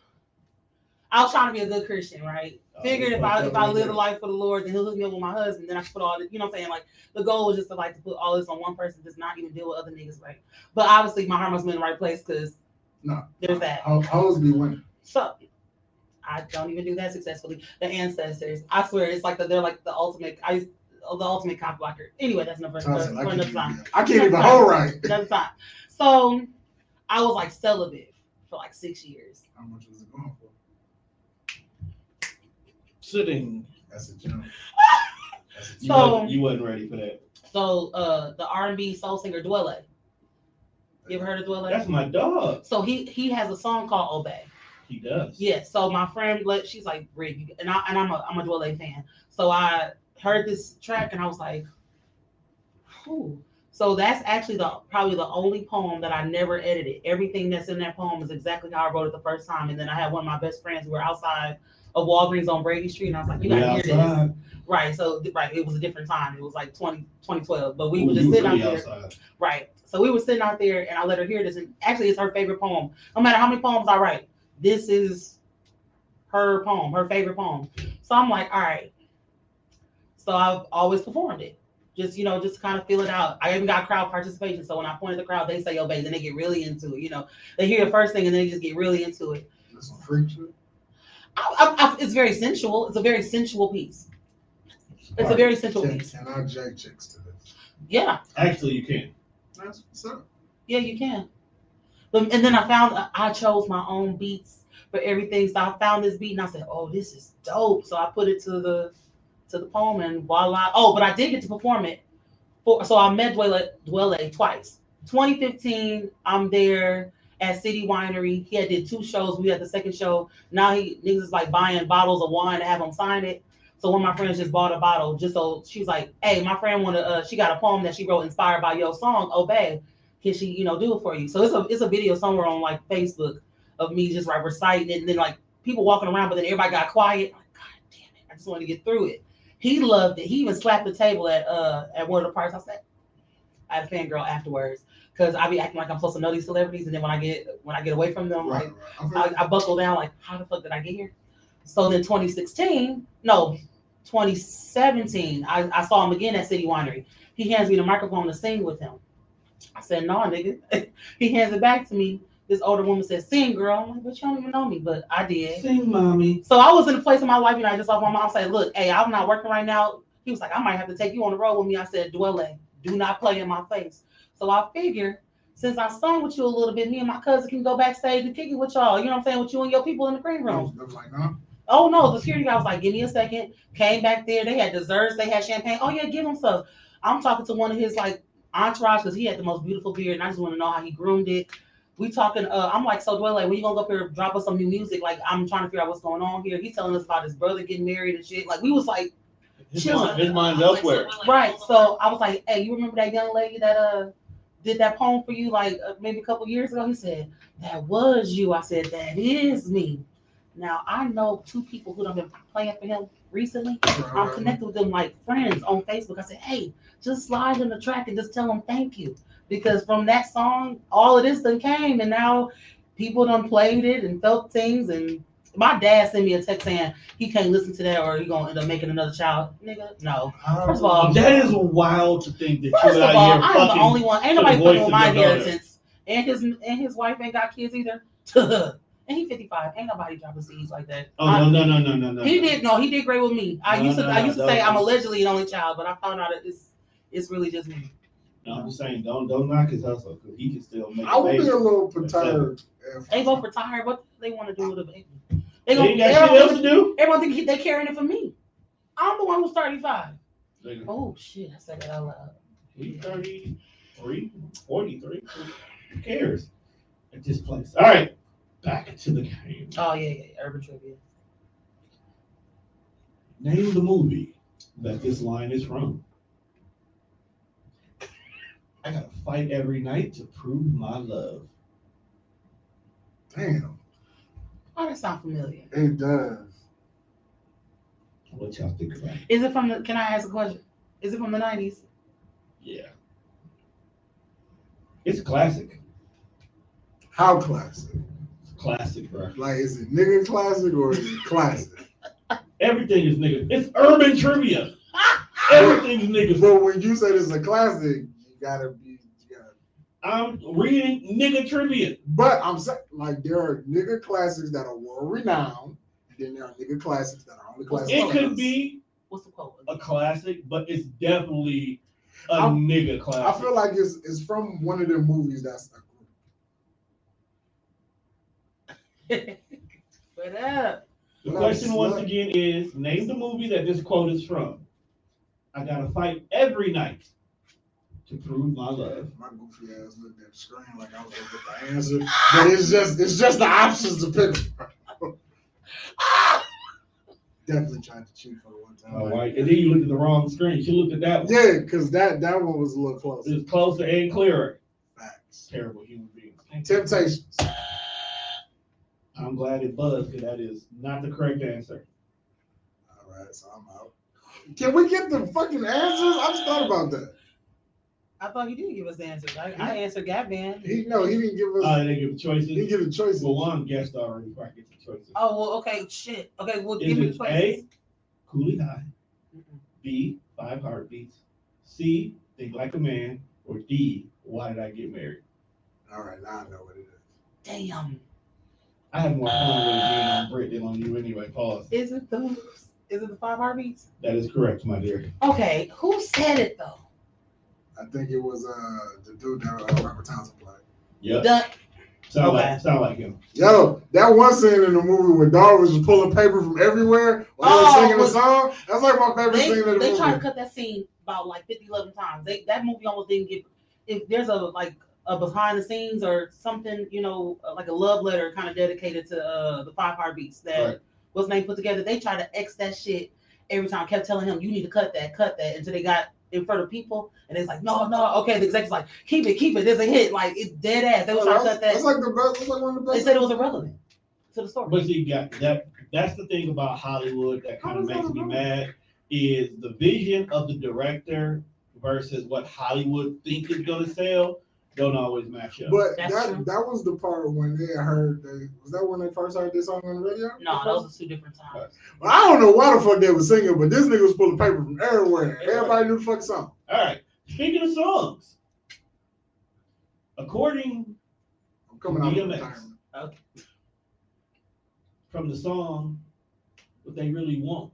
I was trying to be a good Christian, right? Figured if I live a life for the Lord, then He'll hook me up with my husband. Then I can put all this, you know what I'm saying? Like the goal was just to like to put all this on one person, just not even deal with other niggas, right? But obviously my heart must be in the right place because there's that. Hoes be winning. So I don't even do that successfully. The ancestors, I swear, it's like they're like the ultimate. The ultimate cock blocker. Anyway, that's another time. I can't even hold right. Another time. So I was like celibate for like 6 years. How much was it going for? Sitting. That's a jump. So you wasn't ready for that. So the R&B soul singer Dwelle. You ever heard of Dwelle? That's my dog. So he has a song called Obey. He does. Yeah. So my friend, she's like, Rick, and I'm a Dwelle fan. So I heard this track and I was like, whew. So that's actually probably the only poem that I never edited. Everything that's in that poem is exactly how I wrote it the first time. And then I had one of my best friends who were outside of Walgreens on Brady Street, and I was like, you gotta hear this. Right. So it was a different time. It was like 2012. But we were just sitting out there. Outside. Right. So we were sitting out there and I let her hear this. And actually it's her favorite poem. No matter how many poems I write, this is her poem, her favorite poem. So I'm like, all right. So I've always performed it. Just kind of feel it out. I even got crowd participation. So when I point at the crowd, they say obey. Then they get really into it. They hear the first thing and then they just get really into it. That's some freak shit. It's very sensual. It's a very sensual piece. It's a very sensual piece. Can I jack chicks to this? Yeah. Actually, you can. That's what's up. Yeah, you can. And then I chose my own beats for everything. So I found this beat and I said, oh, this is dope. So I put it to the poem and voila. Oh, but I did get to perform it. So I met Dwelle twice. 2015, I'm there at City Winery. He had did 2 shows. We had the second show. Now niggas is like buying bottles of wine to have him sign it. So one of my friends just bought a bottle just so she's like, hey, my friend she got a poem that she wrote inspired by your song, Obey. Can she, do it for you? So it's a video somewhere on like Facebook of me just like reciting it and then like people walking around, but then everybody got quiet. I'm like, God damn it, I just wanted to get through it. He loved it. He even slapped the table at one of the parties. I had a fangirl afterwards because I be acting like I'm supposed to know these celebrities, and then when I get away from them, I buckle down like, how the fuck did I get here? So then 2017, I saw him again at City Winery. He hands me the microphone to sing with him. I said, no, nigga. He hands it back to me. This older woman said, sing, girl. I'm like, but you don't even know me, but I did. Sing, mommy. So I was in a place in my life, I just saw my mom say, look, hey, I'm not working right now. He was like, I might have to take you on the road with me. I said, Dwelle, do not play in my face. So I figured, since I sung with you a little bit, me and my cousin can go backstage and kick it with y'all. You know what I'm saying? With you and your people in the green room. I was like, no. Oh, no. The security guy was like, give me a second. Came back there. They had desserts. They had champagne. Oh, yeah, give him stuff. I'm talking to one of his, like, entourage because he had the most beautiful beard, and I just want to know how he groomed it. We talking, I'm like, so Dwelle, when you gonna go up here and drop us some new music? Like, I'm trying to figure out what's going on here. He's telling us about his brother getting married and shit. Like, we was like, his mind's elsewhere. Right. So I was like, hey, you remember that young lady that did that poem for you like maybe a couple years ago? He said, that was you. I said, that is me. Now I know 2 people who have been playing for him recently. I'm connected with them like friends on Facebook. I said, hey, just slide in the track and just tell them thank you. Because from that song, all of this done came, and now people done played it and felt things. And my dad sent me a text saying he can't listen to that or he gonna end up making another child. Nigga, no. First of all, that is wild to think that first you of all, I am the only one. Ain't nobody fucking with my inheritance. And his wife ain't got kids either. And he's 55. Ain't nobody dropping seeds like that. Oh no. He did great with me. I used to say I'm allegedly an only child, but I found out that it's really just me. No, I'm just saying, don't knock his hustle because he can still make. I would be a little perturbed. They both retired. What they want to do with a baby? They got shit else to do. Everyone think they're carrying it for me. I'm the one who's 35. Oh shit! I said that out loud. He's 33, 43. Who cares at this place? All right, back to the game. Oh yeah, urban trivia. Name the movie that this line is from. I gotta fight every night to prove my love. Damn. Oh, that sounds familiar. It does. What y'all think about it? Is it from the? Can I ask a question? Is it from the 90s? Yeah. It's a classic. How classic? It's a classic, bro. Like, is it nigga classic or is it classic? Everything is nigga. It's urban trivia. Everything's nigga. But when you said it's a classic, you gotta be. I'm reading nigga trivia. But I'm saying, like, there are nigga classics that are world renowned, and then there are nigga classics that are only classics. It could be What's the quote? a classic, but it's definitely a I'm- nigga classic. I feel like it's from one of them movies that's a group. What up? The question once again is, name the movie that this quote is from. I gotta fight every night to prove my love. My goofy ass looked at the screen like I was gonna get the answer, but it's just the options to pick. Definitely tried to cheat for the one time. All right, and then you looked at the wrong screen. She looked at that one. Yeah, because that one was a little closer. It was closer and clearer. Facts. Terrible human beings. Temptations. I'm glad it buzzed because that is not the correct answer. All right, so I'm out. Can we get the fucking answers? I just thought about that. I thought you did give us the answers. I answered Gavin. He didn't give us. They give choices. He didn't give the choices. Well, one guessed already before I get the choices. Oh well, okay, shit. Okay, well, Is give me the it choices. A, Coolie High, B, 5 Heartbeats, C, Think Like a Man, or D, Why Did I Get Married? All right, now I know what it is. Damn. I have more fun with it being on Brit than on you anyway. Pause. Is it the 5 Heartbeats? That is correct, my dear. Okay, who said it though? I think it was the dude that Robert Townsend played. Yep. Dun- Sound Okay. like him. Yo, that one scene in the movie where Dog was just pulling paper from everywhere while they were singing the song. That's like my favorite scene in the movie. They tried to cut that scene about like 50, 11 times. That movie almost didn't get. If there's a behind the scenes or something, like a love letter kind of dedicated to the 5 Heartbeats that what's name put together, they tried to X that shit every time. Kept telling him, you need to cut that until they got in front of people, and it's like, no, okay. The executive's like, keep it. There's a hit, like it's dead ass. They were trying to cut that. That's like the best. That's like one of the best. They said it was irrelevant to the story. But see, that's the thing about Hollywood that kind of makes me mad is the vision of the director versus what Hollywood think is going to sell don't always match up. But That's true. that was the part when they heard was that when they first heard this song on the radio? No, those are 2 different times. Well, I don't know why the fuck they were singing, but this nigga was pulling paper from everywhere. Everybody knew the fucking song. All right. Speaking of songs, according I'm coming out of DMX. retirement. Okay. from the song What They Really Want,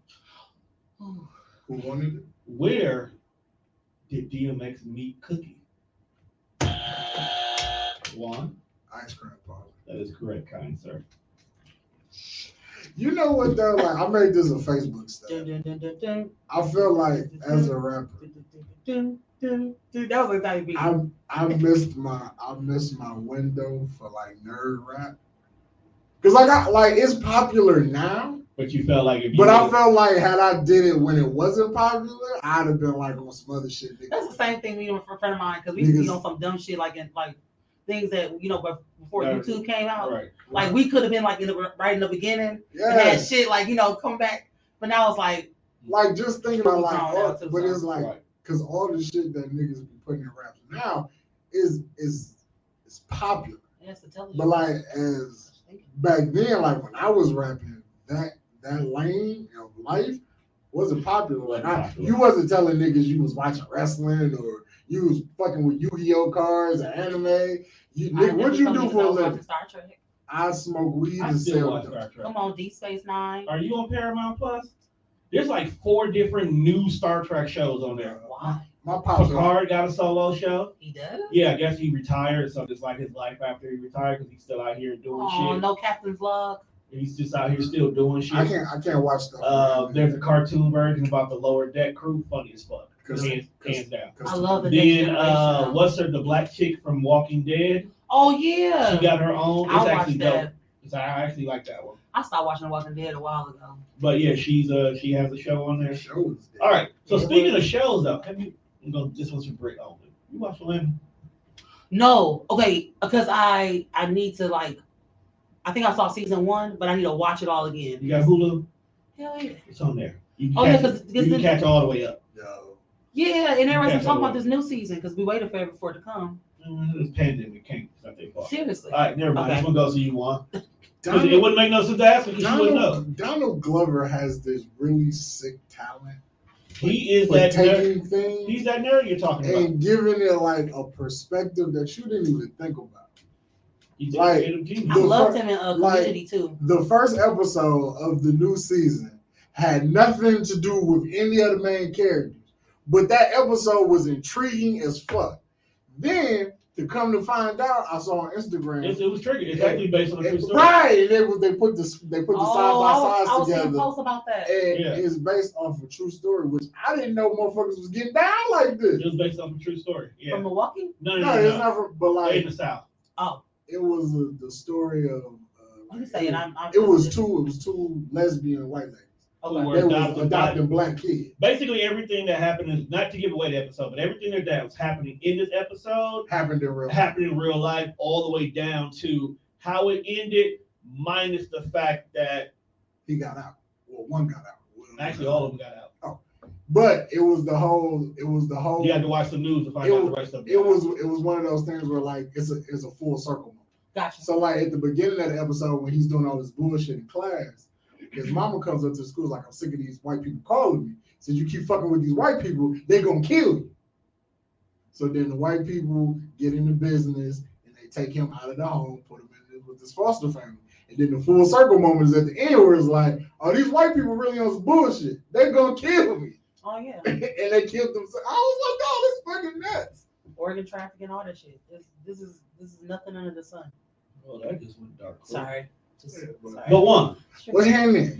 Who wanted it? where did DMX meet Cookie? One. Ice cream parlor. That is correct, kind sir. You know what though? Like I made this a Facebook stuff. Dun, dun, dun, dun, dun. I feel like as a rapper, Dun, dun, dun. That was a nice beat. I missed my window for like nerd rap. Cause it's popular now. But you felt like if you But I felt like had I did it when it wasn't popular, I'd have been like on some other shit. That's the same thing we doing for a friend of mine because we used to be on some dumb shit like things that but before YouTube came out. Right. Like we could have been like right in the beginning Yeah. and had shit like come back, but now it's like just thinking about but it's like Right. because all the shit that niggas be putting in raps now is popular. that's the television. But like as back then, like when I was rapping, that lane of life wasn't popular. Like you wasn't telling niggas you was watching wrestling or you was fucking with Yu-Gi-Oh cards or anime. Nigga, what you do for a living? Star Trek. I smoke weed I and still sell watch dope. Star Trek. Come on, Deep Space Nine. Are you on Paramount Plus? There's like 4 different new Star Trek shows on there. Why? My pops Picard got a solo show. He does? Yeah, I guess he retired, so it's like his life after he retired because he's still out here doing Oh, shit. no Captain's Log. He's just out here still doing shit. I can't watch stuff. There's a cartoon version about the Lower Deck crew, funny as fuck. Hands down. I love the Then what's the black chick from Walking Dead? Oh yeah. She got her own. It's I actually watched dope. that. I actually like that one. I stopped watching Walking Dead a while ago. But yeah, she has a show on there. Shows. All right. So speaking of shows, though, this one's for Brit only. You watch Atlanta? No, okay, because I need to I think I saw season 1, but I need to watch it all again. You got Hulu? Hell yeah. It's on there. You can Oh yeah, catch because you can catch all the way up. Yo. yeah, and everybody's Catch talking all about the this new season because we waited forever for it to come. This pandemic can't stop their fault. Seriously. All right, never mind. Okay. This one goes to you, Juan. It Donald, wouldn't make no sense to ask because you wouldn't know. Donald Glover has this really sick talent. He is for that taking nerd. things He's that nerd you're talking about. and giving it like a perspective that you didn't even think about. He's like, genius. I loved him in Community too. The first episode of the new season had nothing to do with any of the main characters, but that episode was intriguing as fuck. Then to come to find out, I saw on Instagram. It was triggered. It's actually based on a true story. Right, and they put the side by sides I was together. seeing posts about that. And it's based off a true story, which I didn't know motherfuckers was getting down like this. It was based off a true story. Yeah. From Milwaukee? No, it's not from, but like in the South. Oh. It was the story of. I'm just saying, it was two lesbian white ladies. Okay. They was adopting black kids. Basically, everything that happened is not to give away the episode, but everything that was happening in this episode happened in real life, all the way down to how it ended, minus the fact that he got out. Well, one got out. Actually, all of them got out. Oh, but it was the whole. You had to watch the news to find out the right stuff. It was one of those things where like it's a full circle moment. Gotcha. So like at the beginning of the episode when he's doing all this bullshit in class, his mama comes up to the school like, I'm sick of these white people calling me. Says you keep fucking with these white people, they gonna kill you. So then the white people get into business and they take him out of the home, put him in with this foster family. And then the full circle moment is at the end where it's like, oh, these white people really on some bullshit. They're gonna kill me. Oh yeah. And they killed themselves. I was like, oh, this fucking nuts. Organ trafficking, all that shit. This is nothing under the sun. Well, that just went dark. Sorry. Sorry. But one. What's happening?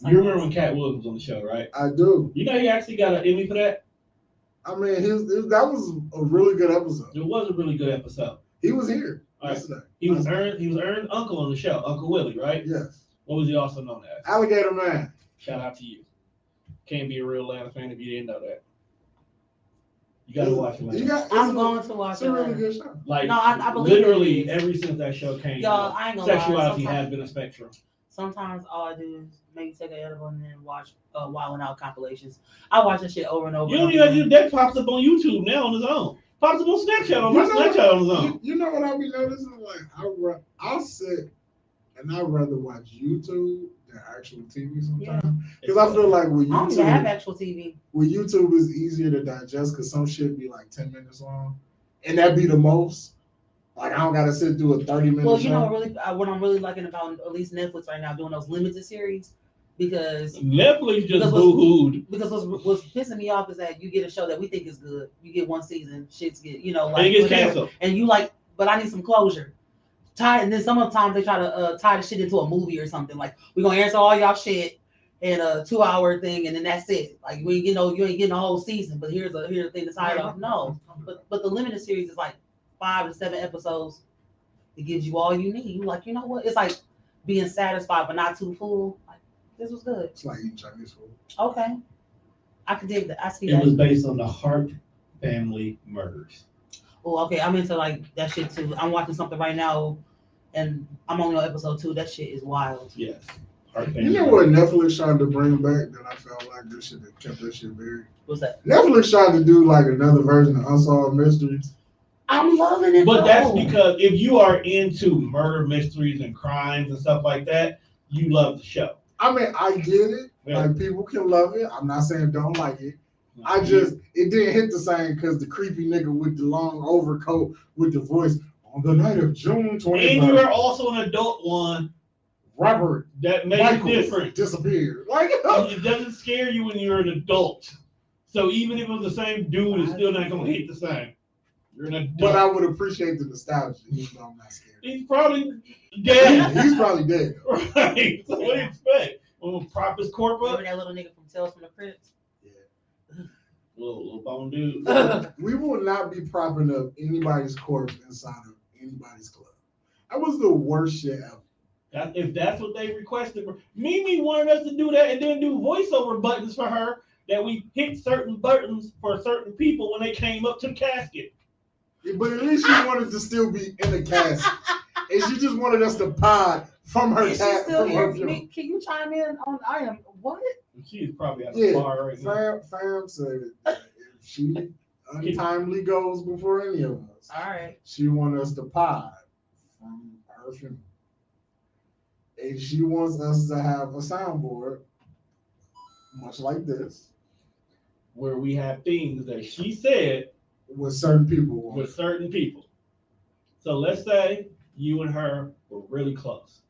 You remember when Cat Williams was on the show, right? I do. You know he actually got an Emmy for that? I mean, that was a really good episode. It was a really good episode. He was here yesterday. Right. He was earned Uncle on the show, Uncle Willie, right? Yes. What was he also known as? Alligator Man. Shout out to you. Can't be a real Atlanta fan if you didn't know that. You gotta watch it. I'm going to watch it. It's a really good show. Like, no, I believe literally ever since that show came out, I ain't gonna sexuality has been a spectrum. Sometimes all I do is maybe take an edible and then watch Wild 'N Out compilations. I watch that shit over and over. You don't even do that. Pops up on YouTube now on his own. Pops up on Snapchat on Snapchat on his own. You know what I be noticing? Like I'll sit and I'd rather watch YouTube than actual TV sometimes. Because I feel like with YouTube, I don't even have actual TV. With YouTube, it's easier to digest because some shit be like 10 minutes long, and that be the most. Like I don't gotta sit through a 30-minute. Well, you know, what I'm really liking about at least Netflix right now doing those limited series, because Netflix just boo-hooed. Because what's pissing me off is that you get a show that we think is good, you get one season, shit's get like and it gets canceled, and you like, but I need some closure. And then sometimes they try to tie the shit into a movie or something. Like we're gonna answer all y'all shit in a 2-hour thing, and then that's it. Like you ain't getting a whole season, but here's a thing to tie it off. No, but the limited series is like 5 to 7 episodes. It gives you all you need. You like, you know what? It's like being satisfied but not too full. Like this was good. It's like eating Chinese food. Okay, I could dig that. I see that. It was based on the Hart family murders. Oh, okay. I'm into like that shit too. I'm watching something right now, and I'm only on episode 2. That shit is wild. Yes. You know what Netflix tried to bring back that I felt like this shit that kept that shit buried? What's that? Netflix tried to do like another version of Unsolved Mysteries. I'm loving it. But that's because if you are into murder mysteries and crimes and stuff like that, you love the show. I mean, I get it. Yeah. Like people can love it. I'm not saying don't like it. It didn't hit the same because the creepy nigga with the long overcoat with the voice on the night of June 23rd. And you are also an adult one. Robert. That makes it different. Disappeared. Like it doesn't scare you when you're an adult. So even if it was the same dude, it's still not gonna hit the same. You're an adult. But I would appreciate the nostalgia, even though I'm not scared. He's probably dead. He's probably dead. Right. So what do you expect? When we prop his corp up? Remember that little nigga from Tales from the Crypt? Yeah. Little bone dude. We will not be propping up anybody's corpse inside of anybody's club. That was the worst shit ever. If that's what they requested. Mimi wanted us to do that and then do voiceover buttons for her that we hit certain buttons for certain people when they came up to the casket. Yeah, but at least she wanted to still be in the casket. and she just wanted us to pod from her Is she tab. still From here? her phone. Can you chime in on? I am what? She is probably at the bar right now. Fam said that if she untimely goes before any of us, All right. she wants us to pod from her funeral. And she wants us to have a soundboard, much like this, Where we have things that she said with certain people. with certain people. So let's say you and her were really close.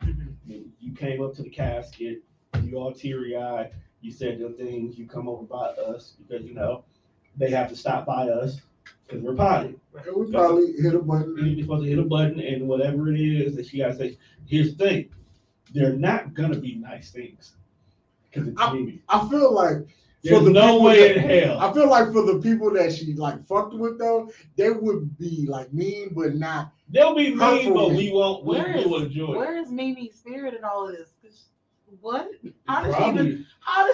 You came up to the casket, you all teary-eyed, you said the things, you come over by us because, you know, they have to stop by us because we're potty. And we probably hit a button. You're supposed to hit a button and whatever it is that she got to say. Here's the thing. They're not going to be nice things because it's Mimi. I feel like There's no way in hell. I feel like for the people that she like fucked with though, they would be like mean, but not. They'll be mean, but me. we won't. We will enjoy it. Where is Mimi's spirit in all of this? What? How does Probably,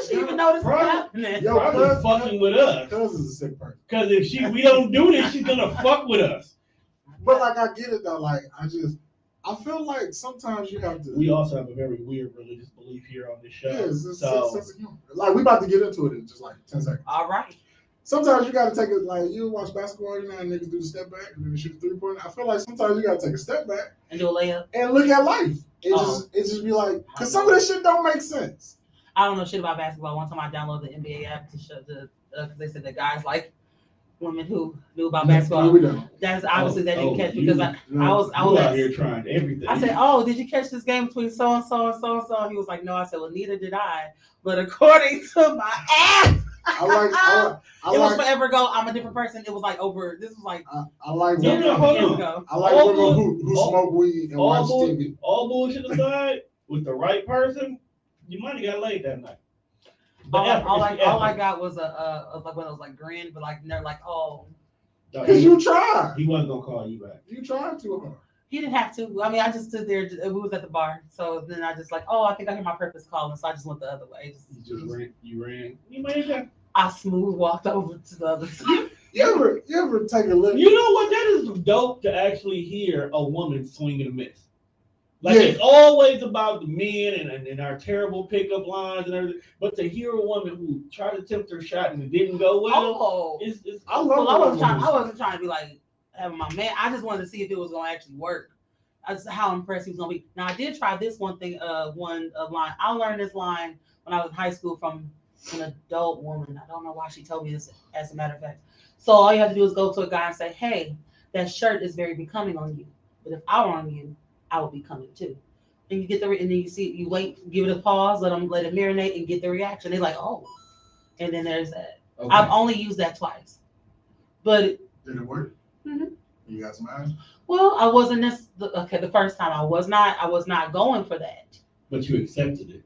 she even know this is happening? Yo, probably fucking with us. Cuz is a sick person. Because if we don't do this, she's gonna fuck with us. But like I get it though. Like I feel like sometimes you have to. We also have a very weird religious belief here on this show. Yeah, it's a so sense of humor. Like we about to get into it in just like 10 seconds. All right. Sometimes you gotta take it like you watch basketball, you know, and niggas do the step back and then they shoot the 3-point. I feel like sometimes you gotta take a step back And do a layup. and look at life. It just be like, cause some of this shit don't make sense. I don't know shit about basketball. One time I downloaded the NBA app to show because they said that guys like women who knew about basketball. No, we don't. That's obviously that didn't catch you- because I was out here trying everything. I said, "Oh, did you catch this game between so and so and so and so?" And he was like, "No." I said, "Well, neither did I." But according to my ass, I it was like forever ago. I'm a different person. It was like over. This was like I like No, women. no, hold years on. ago. I like All women who smoke weed and watch TV. All bullshit aside, with the right person, you might have got laid that night. All I effort. got was a like one of those like grin, but like they're like, "Oh." No, Cause you tried. he wasn't gonna call you back. You tried too hard. He didn't have to. I mean, I just stood there. We was at the bar, so then I just like, oh, I think I hear my purpose calling, so I just went the other way. You ran. You made that. I smooth walked over to the other side. You ever take a look? You know what? That is dope to actually hear a woman swing and a miss. Like Yeah. it's always about the men and our terrible pickup lines and everything. But to hear a woman who tried to attempt her shot and it didn't go well, Oh, it's I love well, I wasn't women. trying to be like having my man. I just wanted to see if it was gonna actually work. That's how impressed he was gonna be. Now I did try this one thing, one line. I learned this line when I was in high school from an adult woman. I don't know why she told me this, as a matter of fact. So all you have to do is go to a guy and say, "Hey, that shirt is very becoming on you. But if I were on you, I would be coming too." And you get and then you wait, give it a pause, let it marinate, and get the reaction. They're like, "Oh," and then there's that. okay. I've only used that twice, but Did it work? Mhm. You got some eyes? well, I wasn't the first time. I was not going for that. But you accepted it.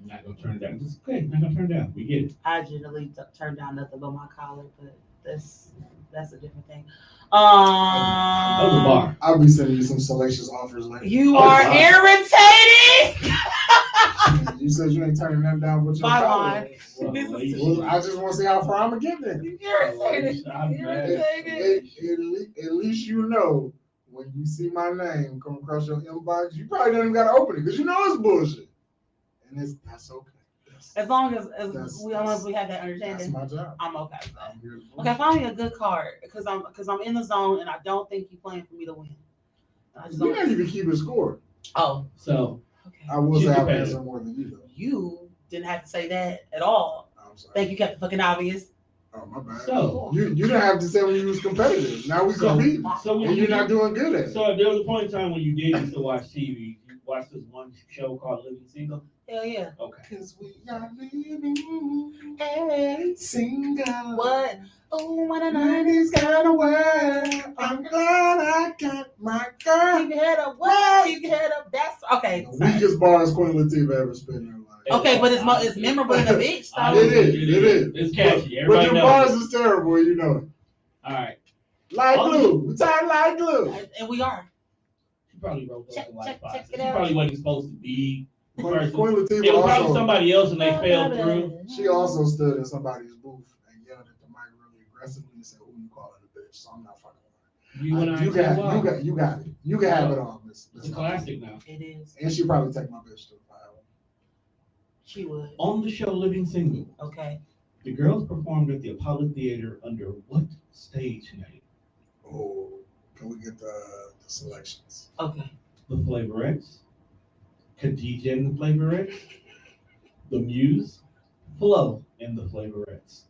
I'm not gonna turn it down. It's okay. Not gonna turn it down. We get it. I generally turn down nothing but my collar, but that's a different thing. That was a bar. I'll be sending you some salacious offers later. You Oh, are wow. irritating. You said you ain't turning them down with your Bye, collar. Lon. Well, This is- ladies, Well, I just want to see how far I'm gonna get there. You irritating. I'm mad. Irritating. At least you know when you see my name come across your inbox, you probably don't even gotta open it because you know it's bullshit, and that's okay. As long as That's- we have that That's understanding, my job. I'm okay with that. I'm here to Okay, find me a good card because I'm in the zone and I don't think you're playing for me to win. I just You don't. didn't even keep it score. Oh, So okay. I will She's say I've competitive. answered more than you though. You didn't have to say that at all. I'm sorry. Thank you, Captain Fucking Obvious. Oh my bad. So You didn't have to say when you was competitive. Now we compete, so when and you're not doing good at it. So there was a point in time when you did used to watch TV. You watched this one show called Living Single. Hell yeah. Okay. Cause we are living Hey, single. what? Oh, what a night. 90s kind of world. I'm glad I got my girl. Keep your head up. What? Keep your head up. That's okay. The weakest bars Queen Latifah ever spit in her life. Okay, but it's memorable in a bitch. I So. It is. It is. It's catchy. But Everybody your knows. bars is terrible. You know it. All right. Like Oh. glue. We tied like glue. And we are. She probably wrote those Check- in like check- 5 check it She out. probably wasn't supposed to be. the Queen person. Latifah It was probably also. somebody else and they fell through. She also stood in somebody's booth and yelled at the mic really aggressively and said, "Who you calling a bitch?" So I'm not fucking with You and I you got it. You can have it all, Miss. It's a classic now. It is. And she probably take my bitch to the fire. She would. On the show Living Single, Okay. the girls performed at the Apollo Theater under what stage name? Oh, can we get the selections? Okay. The Flavorettes, Khadija and the Flavorettes, The Muse, Flo and the Flavorettes.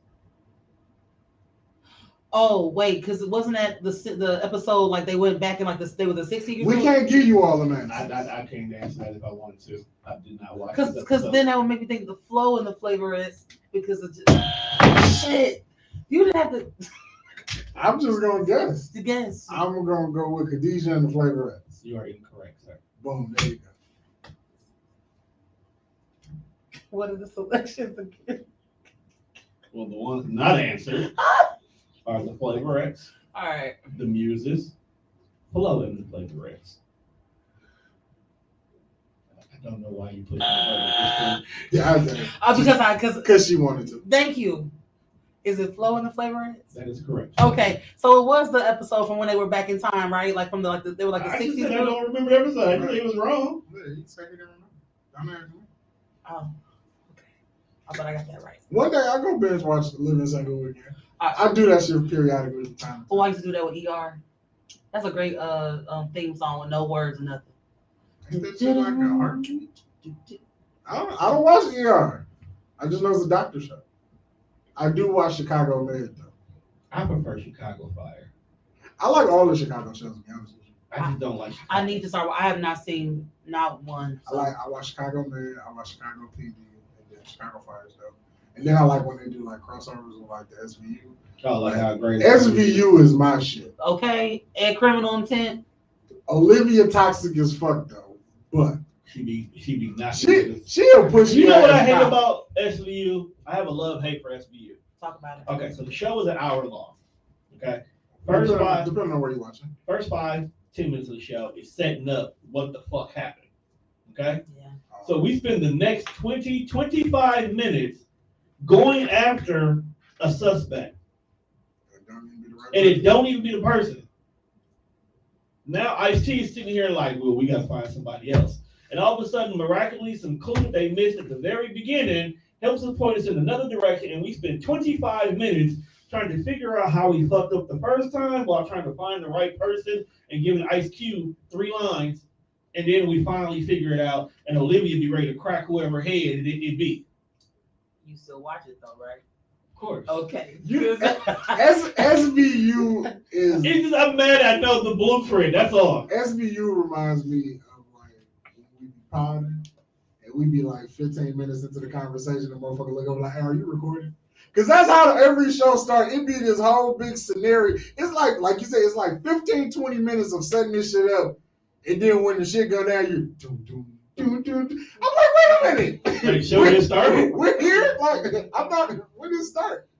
Oh wait, because it wasn't that the episode like they went back in like they were the 60s. We can't give you all the man. I can't answer that if I wanted to. I did not watch. Because then that would make me think the flow and the flavor is because of just, shit. You didn't have to. I'm just gonna guess. To guess. I'm gonna go with Khadijah and the Flavorettes. You are incorrect, sir. Boom, there you go. What are the selections again? Well, the ones not answered are the Flavorettes, All right. the Muses, Flo and the Flavorettes. I don't know why you put that. Yeah, I did. Because she wanted to. Thank you. Is it Flo and the Flavor? That is correct. Okay, so it was the episode from when they were back in time, right? Like from they were like the 60s. I don't remember the episode. I think it was wrong. Yeah, you say you don't remember. Oh, okay. I bet I got that right. One day I go binge watch Living Single again. I do that shit periodically from time to time. Oh, I used to do that with ER. That's a great theme song with no words or nothing. Ain't that shit like a heartbeat? I don't watch ER. I just know it's a doctor show. I do watch Chicago Med though. I prefer Chicago Fire. I like all the Chicago shows, to be honest with you. I just don't like Chicago. I need to start. I have not seen not one. So. I watch Chicago Med, I watch Chicago PD, and then Chicago Fire stuff. And then I like when they do like crossovers with like the SVU. Oh, like how great SVU is my shit. Okay, and Criminal Intent. Olivia toxic as fuck though, but she be not. She'll push you. You know what I hate about SVU? I have a love-hate for SVU. Talk about it. Okay, so the show is an hour long. Okay, depending on where you're watching. First 5-10 minutes of the show is setting up what the fuck happened. Okay? Yeah. So we spend the next 20-25 minutes going after a suspect. And it don't even be the person. Now Ice-T is sitting here like, well, we gotta find somebody else. And all of a sudden, miraculously, some clue that they missed at the very beginning helps us point us in another direction, and we spend 25 minutes trying to figure out how he fucked up the first time while trying to find the right person and giving Ice Cube 3 lines, and then we finally figure it out, and Olivia be ready to crack whoever head it be. You still watch it though, right? Of course. Okay. SVU is. It's just, I'm mad I know the blueprint. That's all. SVU reminds me of like when we be podding and we be like 15 minutes into the conversation, the motherfucker look over like, hey, are you recording? Because that's how every show starts. It be this whole big scenario. It's like you said, it's like 15, 20 minutes of setting this shit up. And then when the shit go down, you I'm like, wait a minute. Like, show me started. We're here? Like, I'm not, when did it start?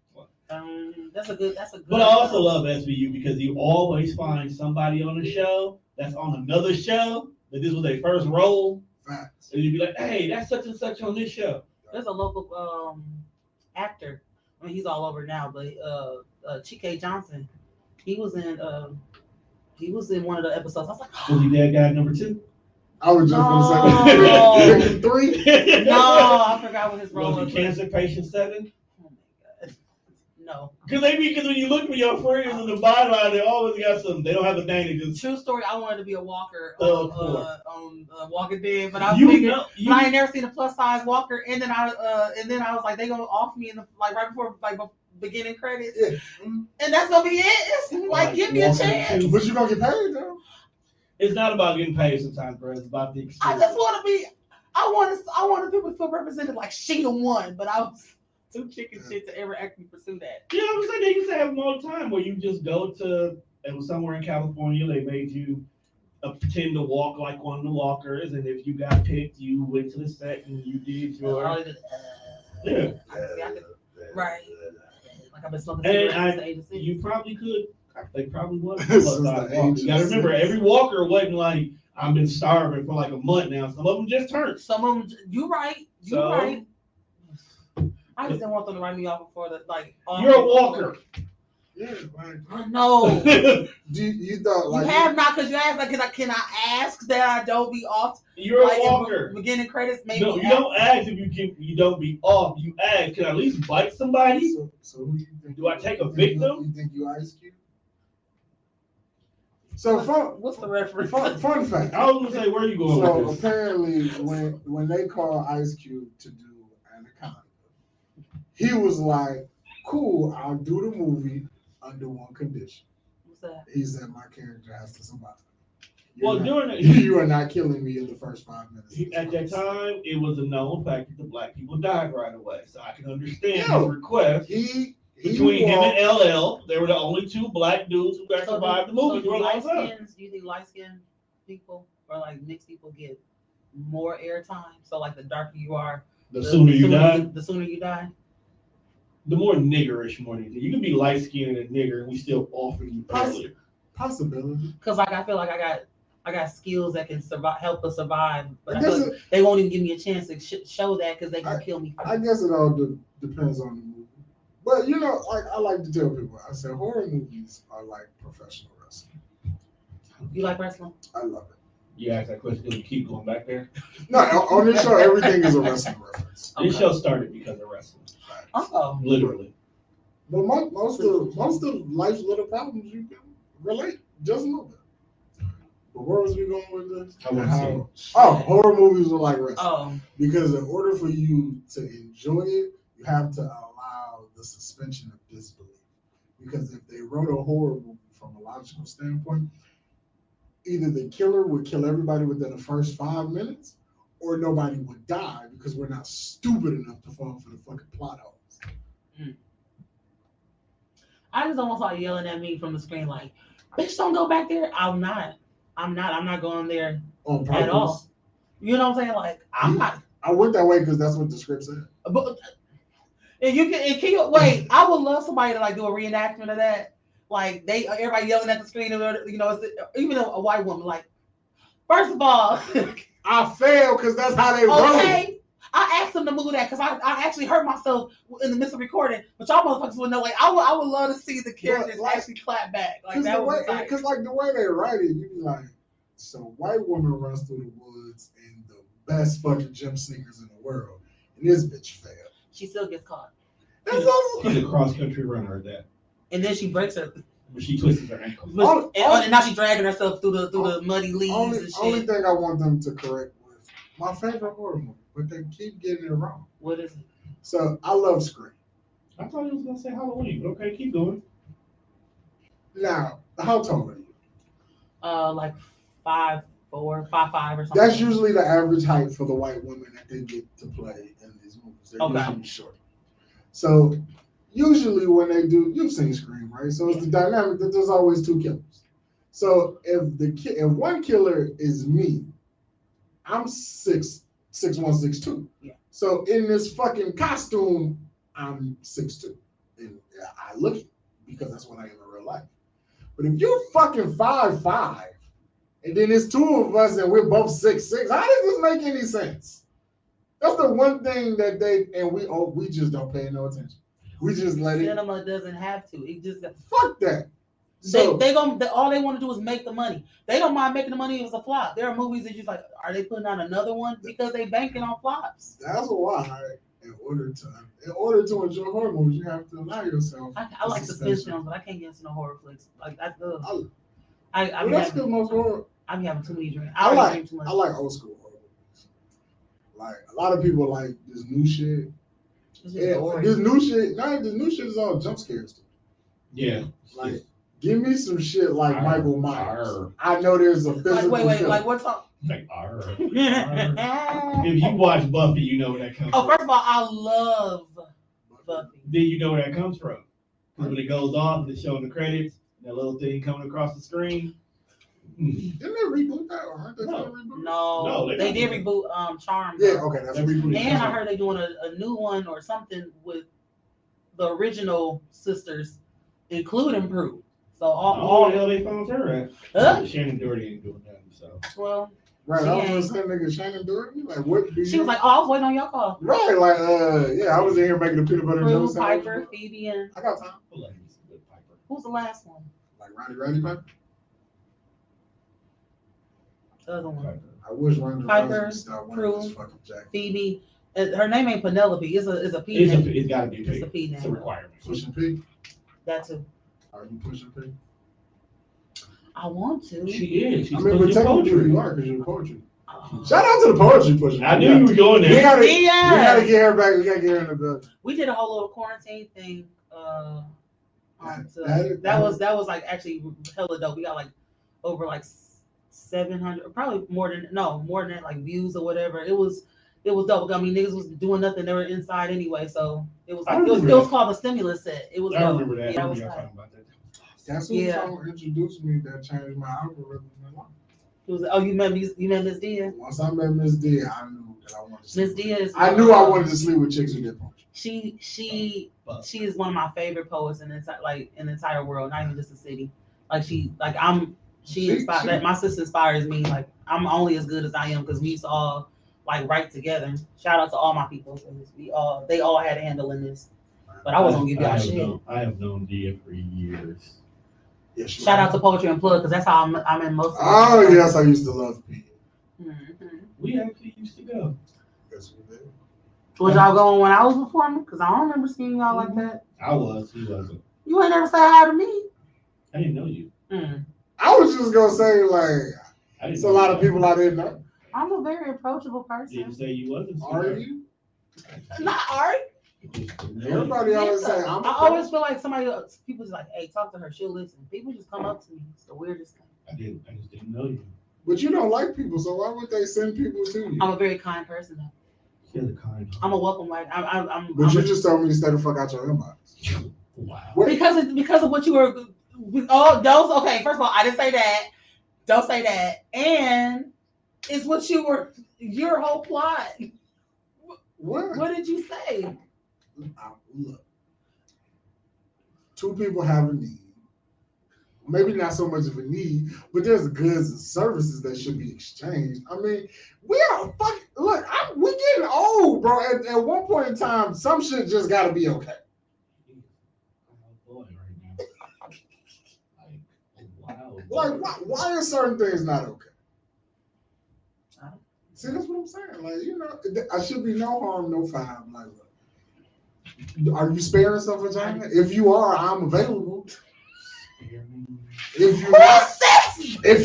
That's a good. But I also love SVU because you always find somebody on the show that's on another show that this was their first role. Facts. And you'd be like, hey, that's such and such on this show. There's a local actor. I mean, he's all over now, but Chike Johnson, he was in one of the episodes. I was like, was he that guy number 2? I was just gonna say 3. No, I forgot what his role was. He cancer patient 7? Oh my god, no. Because when you look for your friends on the byline, they always got something. They don't have a name. They just True story. I wanted to be a walker on Walking Dead, but I was I ain't never seen a plus size walker. And then I was like, they gonna off me in the right before beginning credits, yeah. And that's gonna be it. It's like give me a chance. But you gonna get paid though. It's not about getting paid sometimes, bro. It's about the experience. I just want to be. I wanted people to feel represented like Sheena won, but I was too chicken shit to ever actually pursue that. You know what I'm saying? They used to have them all the time where you just go to, it was somewhere in California, they made you pretend to walk like one of the walkers, and if you got picked, you went to the set and you did your. Yeah. Right. Like I've been smoking cigarettes. You probably could. They probably was. You gotta remember, every walker wasn't like, I've been starving for like a month now. Some of them just turned. Some of them, you right. Right. I just didn't want them to write me off before the like. You're a walker. Yeah, like I know. you thought like You have not, because you asked like, can I ask that I don't be off? You're Like a walker. beginning credits, maybe. No, you don't ask if you don't be off. You ask, can I at least bite somebody? So who you think? Do I take a victim? You think you Ice Cube? So What's the reference? Fun fact. I was gonna say, where are you going So with this? apparently, when they called Ice Cube to do Anaconda, he was like, "Cool, I'll do the movie under one condition." What's that? He said, "My character has to survive." Well, You are not killing me in the first 5 minutes. At that time, it was a known fact that the black people died right away, so I can understand Yo, his request. Between him and LL, they were the only two black dudes who got to survive the movie for a long time. Do you think light skinned people or like mixed people get more airtime? So like the darker you are, The sooner you die. The sooner you die. The more niggerish more than anything. You can be light skinned and a nigger, and we still offer you earlier. Possibility. Because like I feel like I got skills that can help us survive, but I feel like they won't even give me a chance to show that because they can kill me. I guess it all depends on the movie. But you know, like I like to tell people, I said horror movies are like professional wrestling. You like wrestling? I love it. You ask that question, you keep going back there. No, on this show, everything is a wrestling reference. This show started because of wrestling. Oh, literally. But most of life's little problems you can relate just a little bit. But where was we going with this? Horror movies are like wrestling. Because in order for you to enjoy it, you have to allow the suspension of disbelief. Because if they wrote a horror movie from a logical standpoint, either the killer would kill everybody within the first 5 minutes, or nobody would die because we're not stupid enough to fall for the fucking plot holes. I just almost saw yelling at me from the screen like, "Bitch, don't go back there." I'm not going there at all. You know what I'm saying? Like I'm not. I went that way because that's what the script said. But can you wait? I would love somebody to like do a reenactment of that. Like everybody yelling at the screen, you know, even a white woman. Like, first of all, I failed because that's how they wrote it. I asked them to move that because I actually hurt myself in the midst of recording, but y'all motherfuckers would know. Like, I would love to see the characters actually clap back. Like that because like the way they write it, you be like, so white woman runs through the woods in the best fucking gym sneakers in the world, and this bitch failed. She still gets caught. She's a cross country runner at that. And then she breaks her. But she twists her ankle. And now she's dragging herself through the muddy leaves and shit. Only thing I want them to correct was my favorite horror movie, but they keep getting it wrong. What is it? So I love Scream. I thought he was gonna say Halloween, but okay, keep going. Now, how tall are you? Like 5'4", 5'5" or something. That's usually the average height for the white women that they get to play in these movies. They're usually short. So usually when they do, you've seen Scream, right? So it's the dynamic that there's always two killers. So if one killer is me, I'm 6'1", 6'2". Yeah. So in this fucking costume, I'm 6'2", and I look it because that's what I am in real life. But if you're fucking 5'5", and then there's two of us and we're both 6'6", how does this make any sense? That's the one thing that we just don't pay no attention. We just let it. Cinema doesn't have to. It just fuck that. So all they want to do is make the money. They don't mind making the money if it's a flop. There are movies that just like, are they putting out another one because they banking on flops? That's why in order to enjoy horror movies, you have to allow yourself. I like suspense films, but I can't get into no horror flicks. Like that's because most horror. I'm having too many drinks. I like old school horror movies. Like a lot of people like this new shit. This new shit is all jump scares too. Yeah. Like, give me some shit like Michael Myers. I know there's a physical. Wait, like what's up? Like, if you watch Buffy, you know where that comes from. First of all, I love Buffy. Then you know where that comes from. Because when it goes off and it's showing the credits, that little thing coming across the screen. Didn't they reboot that? Or aren't they still rebooting? No, they did reboot Charmed. Yeah, okay, that's a reboot. And I heard they're doing a new one or something with the original sisters, including Prue. So all the hell they found her at? Shannon Doherty ain't doing that. So right, I was saying nigga Shannon Doherty. Like what? She was like, "Oh, I was waiting on your call." Right, like I was in here making the peanut butter Prue, and jelly Piper, sandwich. Phoebe, and I got time. Who's the last one? Like Roddy Piper. The other one. I wish Ronda Piper, Rousey stopped Crew, wearing this fucking jacket. Phoebe. Her name ain't Penelope. It's a P It's name. it's gotta be It's P. a P It's a name. requirement. Pushing P. That too. Are you pushing P? I want to. She is. She's I mean, but technically you are because you're poetry. Oh. Shout out to the poetry pushing. I knew you were going We there. gotta get her back. We gotta get her in the building. We did a whole little quarantine thing. That That was like actually hella dope. We got like over like 700, probably more than that, like views or whatever. It was dope. I mean, niggas was doing nothing. They were inside anyway, so it was like it was called the stimulus set. It was. I remember that. Yeah, I I was remember y'all like, talking about that. That's who introduced me. That changed my algorithm in life. it was. Oh, you met Miss Dia. Once I met Miss D, I knew that I wanted to sleep. Miss Dia is. I knew I wanted to sleep with chicks who did poetry. She is one of my favorite poets in the entire world, not even just the city. Like she inspired. Like, my sister inspires me. Like I'm only as good as I am because we used to all like write together. Shout out to all my people. They all had a handle in this. But I wasn't gonna give y'all shit. I have known Dia for years. Yes, Shout out to Poetry Unplugged because that's how I'm in most of Oh yes, I used to love P. Mm-hmm. We actually used to go. Yes, we did. Was y'all going when I was performing? Because I don't remember seeing y'all like that. I was. He wasn't. You ain't never say hi to me. I didn't know you. I was just gonna say like it's a lot of people I didn't know. I'm a very approachable person. Didn't say you wasn't. Are you? Not Art. Everybody always say I'm. I always feel like people just like, hey, talk to her. She'll listen. People just come up to me. It's the weirdest thing. I just didn't know you. But you don't like people, so why would they send people to you? I'm a very kind person though. You're the kind. I'm a welcome like But you just told me to stay the fuck out your inbox. Wow. Because of what you were. Oh, those okay. First of all, I didn't say that. Don't say that. And it's what you were. Your whole plot. What? What did you say? Look, two people have a need. Maybe not so much of a need, but there's goods and services that should be exchanged. I mean, we are fucking look. We getting old, bro. At one point in time, some shit just got to be okay. Like, why are certain things not okay? See, that's what I'm saying. Like, you know, I should be no harm, no foul. Like, are you sparing some vagina? If you are, I'm available. If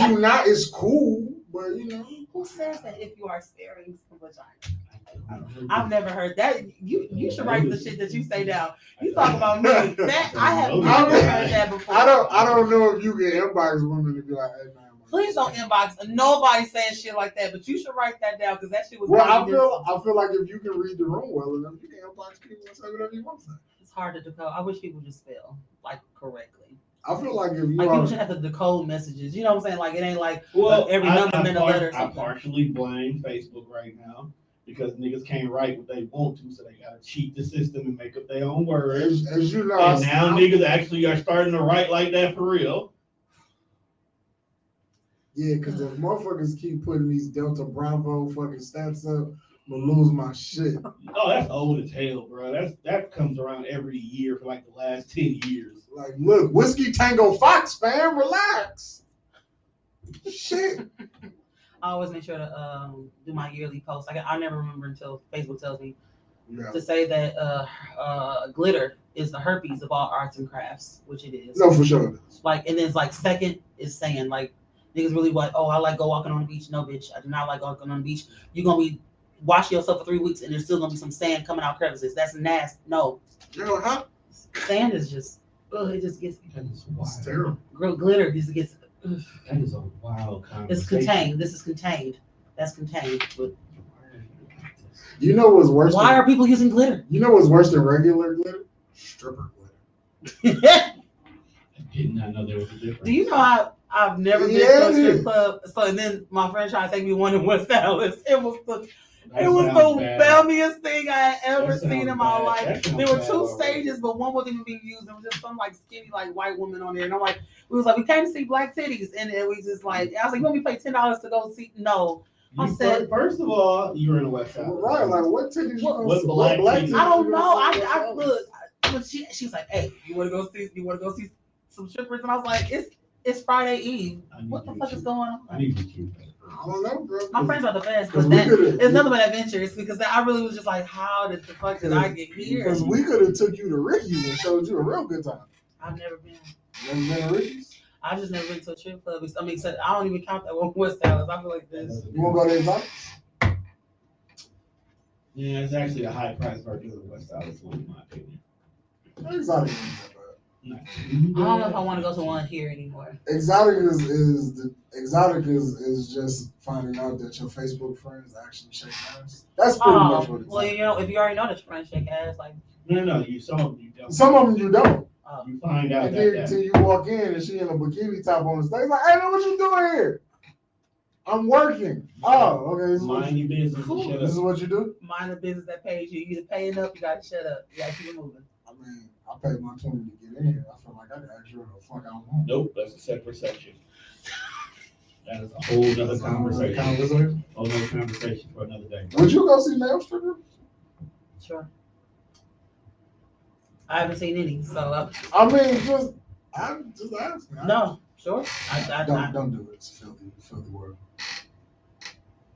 you not, it's cool. But you know, who says that? If you are sparing some vagina, I've never heard that. You should write the shit that you say down. You talk about me. That I have never heard that before. I don't know if you can inbox women to be like, hey man. Please don't inbox. Nobody saying shit like that, but you should write that down because that shit was. Well, I feel like if you can read the room well enough, you can inbox people and say whatever you want to say. It's hard to decode. I wish people just spell like correctly. I feel like if you people should have to decode messages. You know what I'm saying? Like it ain't like every I number meant a letter. Or something. I partially blame Facebook right now because niggas can't write what they want to, so they gotta cheat the system and make up their own words. As you know, and now niggas actually are starting to write like that for real. Yeah, because if motherfuckers keep putting these Delta Bravo fucking stats up, I'm gonna lose my shit. Oh, that's old as hell, bro. That comes around every year for like the last 10 years. Like, look, Whiskey Tango Fox, fam, relax. Shit. I always make sure to do my yearly post. I never remember until Facebook tells me to say that glitter is the herpes of all arts and crafts, which it is. No, for sure. Like, and then it's like second is sand. Like niggas really like, oh, I like go walking on the beach. No, bitch, I do not like walking on the beach. You're gonna be washing yourself for 3 weeks and there's still gonna be some sand coming out crevices. That's nasty. No. You know how? Sand is just, it just gets. It's terrible. Glitter just gets. That is a wild conversation. It's contained. This is contained. That's contained. But you know what's worse? Why are people using glitter? You know what's worse than regular glitter? Stripper glitter. I did not know there was a difference. Do you know I've never been to a strip club? So and then my friend tried to take me one in West Dallas. It was the filmiest thing I had ever seen in my life. There were 2 stages, but one wasn't even being used. There was just some like skinny like white woman on there, and I'm like, we came to see black titties, and it was just like, I was like, you want me to pay $10 to go see? No. I said, first of all, you were in the West Side. Right, like what titties? What black titties? I don't know. I look. But she was like, hey, you want to go see some strippers, and I was like, it's Friday Eve. What the fuck is going on? I need to keep that. I don't know, bro. My friends are the best, 'cause but we that could've- it's nothing but adventures because I really was just like, how did the fuck did I get here? Because we could have took you to Ricky's and showed you a real good time. I've never been. Never been to Ricky's? I just never been to a strip club. I mean, so I don't even count that one West Dallas. I feel like this. You want to go to Exotic? Yeah, it's actually a high price version of the West Side Saloon, in my opinion. Exotic ain't that bad. No. I don't know if I want to go to one here anymore. Exotic is just finding out that your Facebook friends actually shake hands. That's pretty much what it's well, like. you know, if you already know that your friends shake ass, like No, you some of them you don't. Some of them you don't. You find out And that, then that until you walk in and she in a bikini top on the stage, like, hey, what you doing here? I'm working. Oh, okay. This is what mind your business Cool. and shut this is up. what you do? mind the business that pays you. You either paying up, you gotta shut up. You gotta keep it moving. I mean, I paid my 20 to get in here. I feel like I can ask you what the fuck I want. Nope, that's a separate section. That is a whole other That's conversation. conversation. Whole other conversation for another day. Would you go see male stripper? Sure. I haven't seen any, so I mean, I'm just asking. no, sure. Don't do it. It's a filthy word.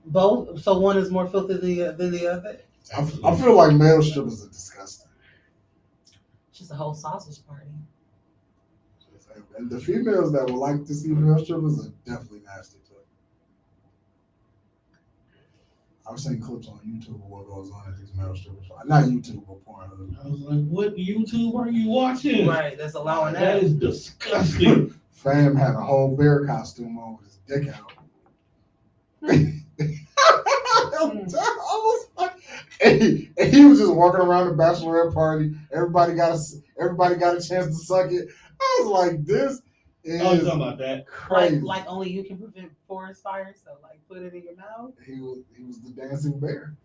Both. So one is more filthy than the other. I feel like male strippers are disgusting. It's just a whole sausage party. And the females that would like to see male strippers are definitely nasty too. I've seen clips on YouTube of what goes on at these male strippers. Not YouTube, but Pornhub. I was like, what YouTube are you watching? Right, that's allowing That that. is disgusting. Fam had a whole bear costume on with his dick out. I was like, and he was just walking around the bachelorette party. Everybody got a chance to suck it. I was like, this is Oh, you talking about that? crazy. Like only you can prevent forest fires, so like put it in your mouth. He was the dancing bear.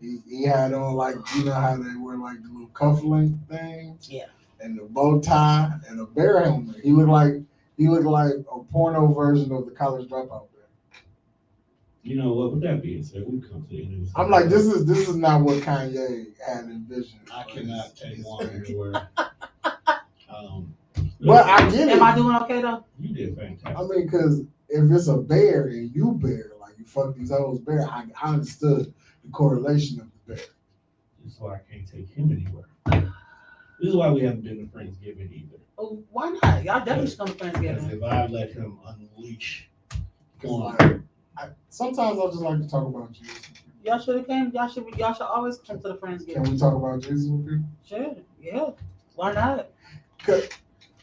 He had on, like, you know how they wear like the little cufflink things? Yeah. And the bow tie and a bear helmet. He looked like a porno version of the college dropout bear. You know what? With that being said, we come to the end of this. I'm like, this is not what Kanye had envisioned. I cannot take one anywhere. But I get it. Am I doing okay though? You did fantastic. I mean, because if it's a bear and you bear, like you fuck these hoes bear, I understood the correlation of the bear. This is why I can't take him anywhere. This is why we haven't been to Friendsgiving either. Oh, why not? Y'all definitely should come to Because Friendsgiving. if I let him unleash, Like, sometimes I just like to talk about Jesus. Y'all should have came. Y'all should always come to the Friendsgiving. Can we talk about Jesus with people? Sure. Yeah. Why not? 'Cause-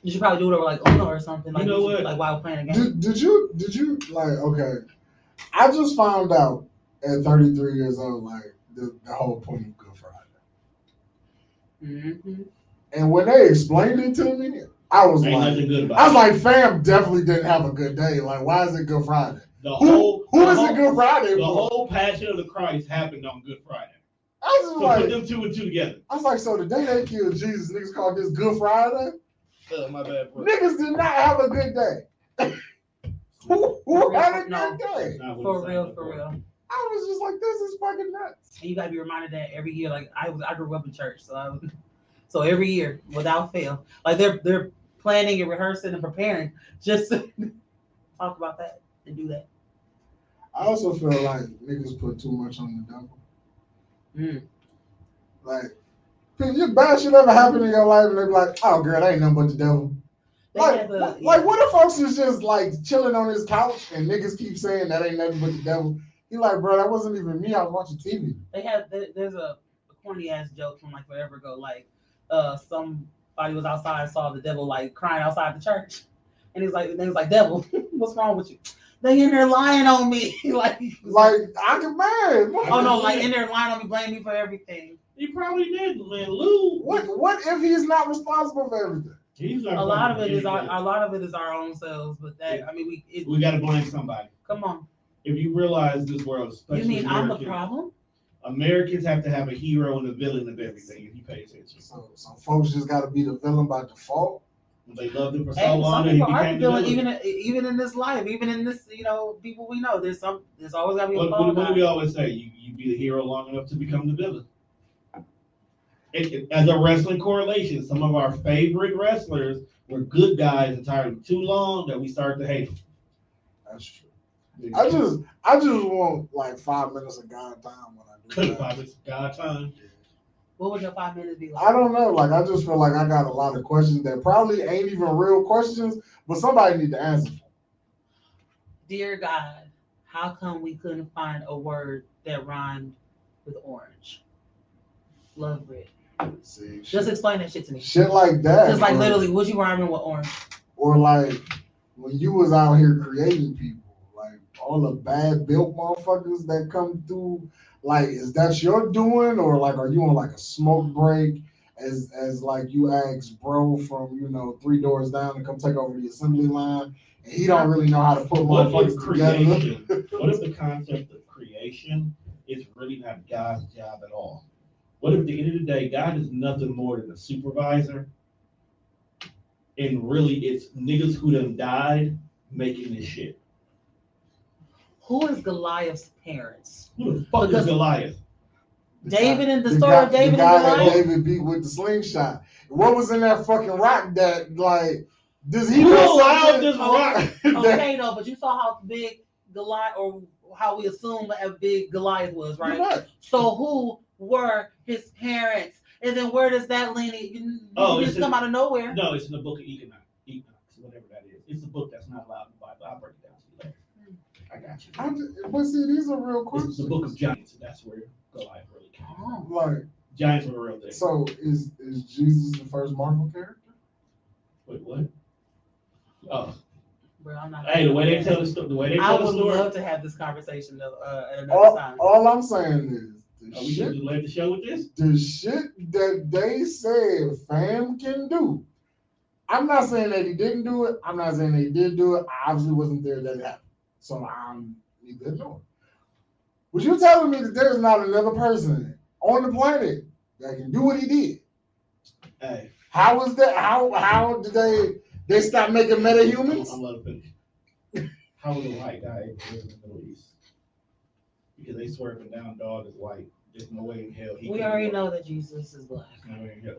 You should probably do it over like Uno or something. Like, You know what? Like while we're playing a game. Did you like, okay, I just found out at 33 years old, like, the whole point of Good Friday. Mm-hmm. And when they explained it to me, I was ain't like, nothing good about I was it. like, fam definitely didn't have a good day. Like, why is it Good Friday? The Who whole, is the it Good Friday The for? whole Passion of the Christ happened on Good Friday. I was just So like, put them two and two together. I was like, so the day they killed Jesus, niggas called this Good Friday? My bad, bro. Niggas did not have a good day. Who had a No. good day? Not what For it's real, saying, for bro. real. I was just like, this is fucking nuts. And you gotta be reminded that every year. Like I grew up in church, so every year without fail, like they're planning and rehearsing and preparing just to talk about that and do that. I also feel like niggas put too much on the devil. Mm. Like, your bad shit ever happen in your life, and they be like, oh, girl, that ain't nothing but the devil. They Like, had what if folks is just like chilling on his couch and niggas keep saying that ain't nothing but the devil? He like, bro, that wasn't even me. I was watching TV. There's a corny ass joke from like forever ago. Like, somebody was outside, saw the devil like crying outside the church, and he's like, devil, what's wrong with you? They in there lying on me, like I get mad. oh no, like in there lying on me, blame me for everything. He probably did, man. Lou. What if he's not responsible for everything? He's not A lot of it is anything. our own selves, but that I mean We got to blame somebody. come on. If you realize this world, You especially mean I'm the Americans, problem? Americans have to have a hero and a villain of everything. If you pay attention, So folks just got to be the villain by default. they loved him for so Hey, long some that he people are became the the villain, villain. even in this life, even in this, people we know. There's always gotta be a What fall do guy. we always say? You be the hero long enough to become the villain. As a wrestling correlation, some of our favorite wrestlers we're good guys entirely too long that we start to hate them. That's true. I just want like 5 minutes of God time when I do that. 5 minutes of God time. What would your 5 minutes be like? I don't know. Like I just feel like I got a lot of questions that probably ain't even real questions, but somebody need to answer. Dear God, how come we couldn't find a word that rhymed with orange? Love red. See, Just explain that shit to me. Shit like that. Just like literally, would you rhyming with orange? Or like when you was out here creating people, like all the bad built motherfuckers that come through. Like, is that your doing, or like, are you on like a smoke break? As like you asked bro from 3 doors down to come take over the assembly line, and he don't really know how to put What motherfuckers if creation? together. What if the concept of creation is really not God's job at all? What if at the end of the day, God is nothing more than a supervisor, and really it's niggas who done died making this shit? Who is Goliath's parents? Who the fuck Because is Goliath? David in the story of David the guy and that Goliath? David beat with the slingshot. What was in that fucking rock that like? Does he Who know allowed something? this rock? Okay, though, but you saw how big Goliath, or how we assume how big Goliath was, right? Right. So who were his parents? And then where does that lineage just come out of nowhere? No, it's in the book of Enoch, whatever that is. It's a book that's not allowed in the Bible. I'll break it down to you later. I got you. But see, these are real questions. It's the book of Giants, and that's where Goliath really came from. Like, Giants were a real thing. so is Jesus the first Marvel character? Wait, what? Oh, Bro, I'm not. hey, the way they tell the story. I would love to have this conversation at another time. All I'm saying is We should just leave the show with this. the shit that they said fam can do. I'm not saying that he didn't do it. I'm not saying that he did do it. I obviously wasn't there that it happened. So I'm neither nor. But you're telling me that there's not another person on the planet that can do what he did? Hey, How is that? How did they stop making metahumans? I'm letting finish. How was a white guy able to live in the Middle East? Because they swear up and down, dog is white. There's no way in hell he. We already know that Jesus is black.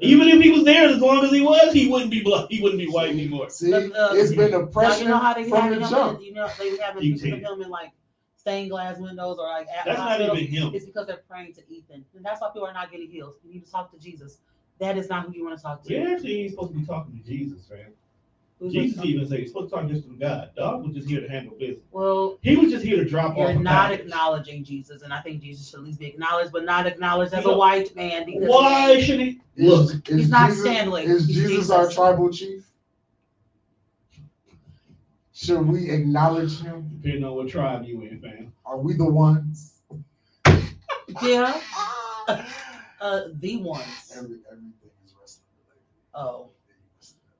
Even if he was there as long as he was, he wouldn't be black. He wouldn't be white anymore. See, it's been oppression from the jump. They having pictures of him in like stained glass windows or like that's not even him. It's because they're praying to Ethan, and that's why people are not getting healed. You need to talk to Jesus. That is not who you want to talk to. We actually ain't supposed to be talking to Jesus, man. Jesus even said you're supposed to talk just to God. Dog was just here to handle business. Well, he was just here to drop off. You're not acknowledging Jesus, and I think Jesus should at least be acknowledged, but not acknowledged as a white man. Because why should he? Look, he's not Stanley. Is Jesus our tribal chief? Should we acknowledge him? Depending on what tribe you in, fam. Are we the ones? Yeah. The ones. Everything is wrestling related. Oh.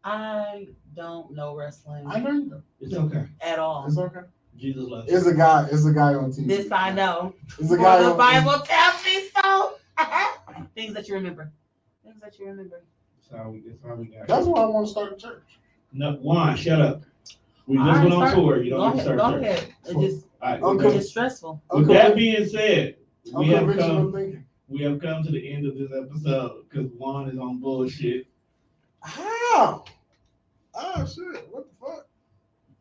I don't know wrestling. I know you know. It's okay. At all. It's okay. Jesus loves you. It's a guy on TV. This I know. It's a guy the Bible tells me so. Things that you remember. That's how we got. That's why I want to start a church. No, Juan, shut up. We just went on tour. You don't need to start a church. Go ahead. It's just stressful. With that being said, we have come to the end of this episode because Juan is on bullshit. How? Oh shit! What the fuck?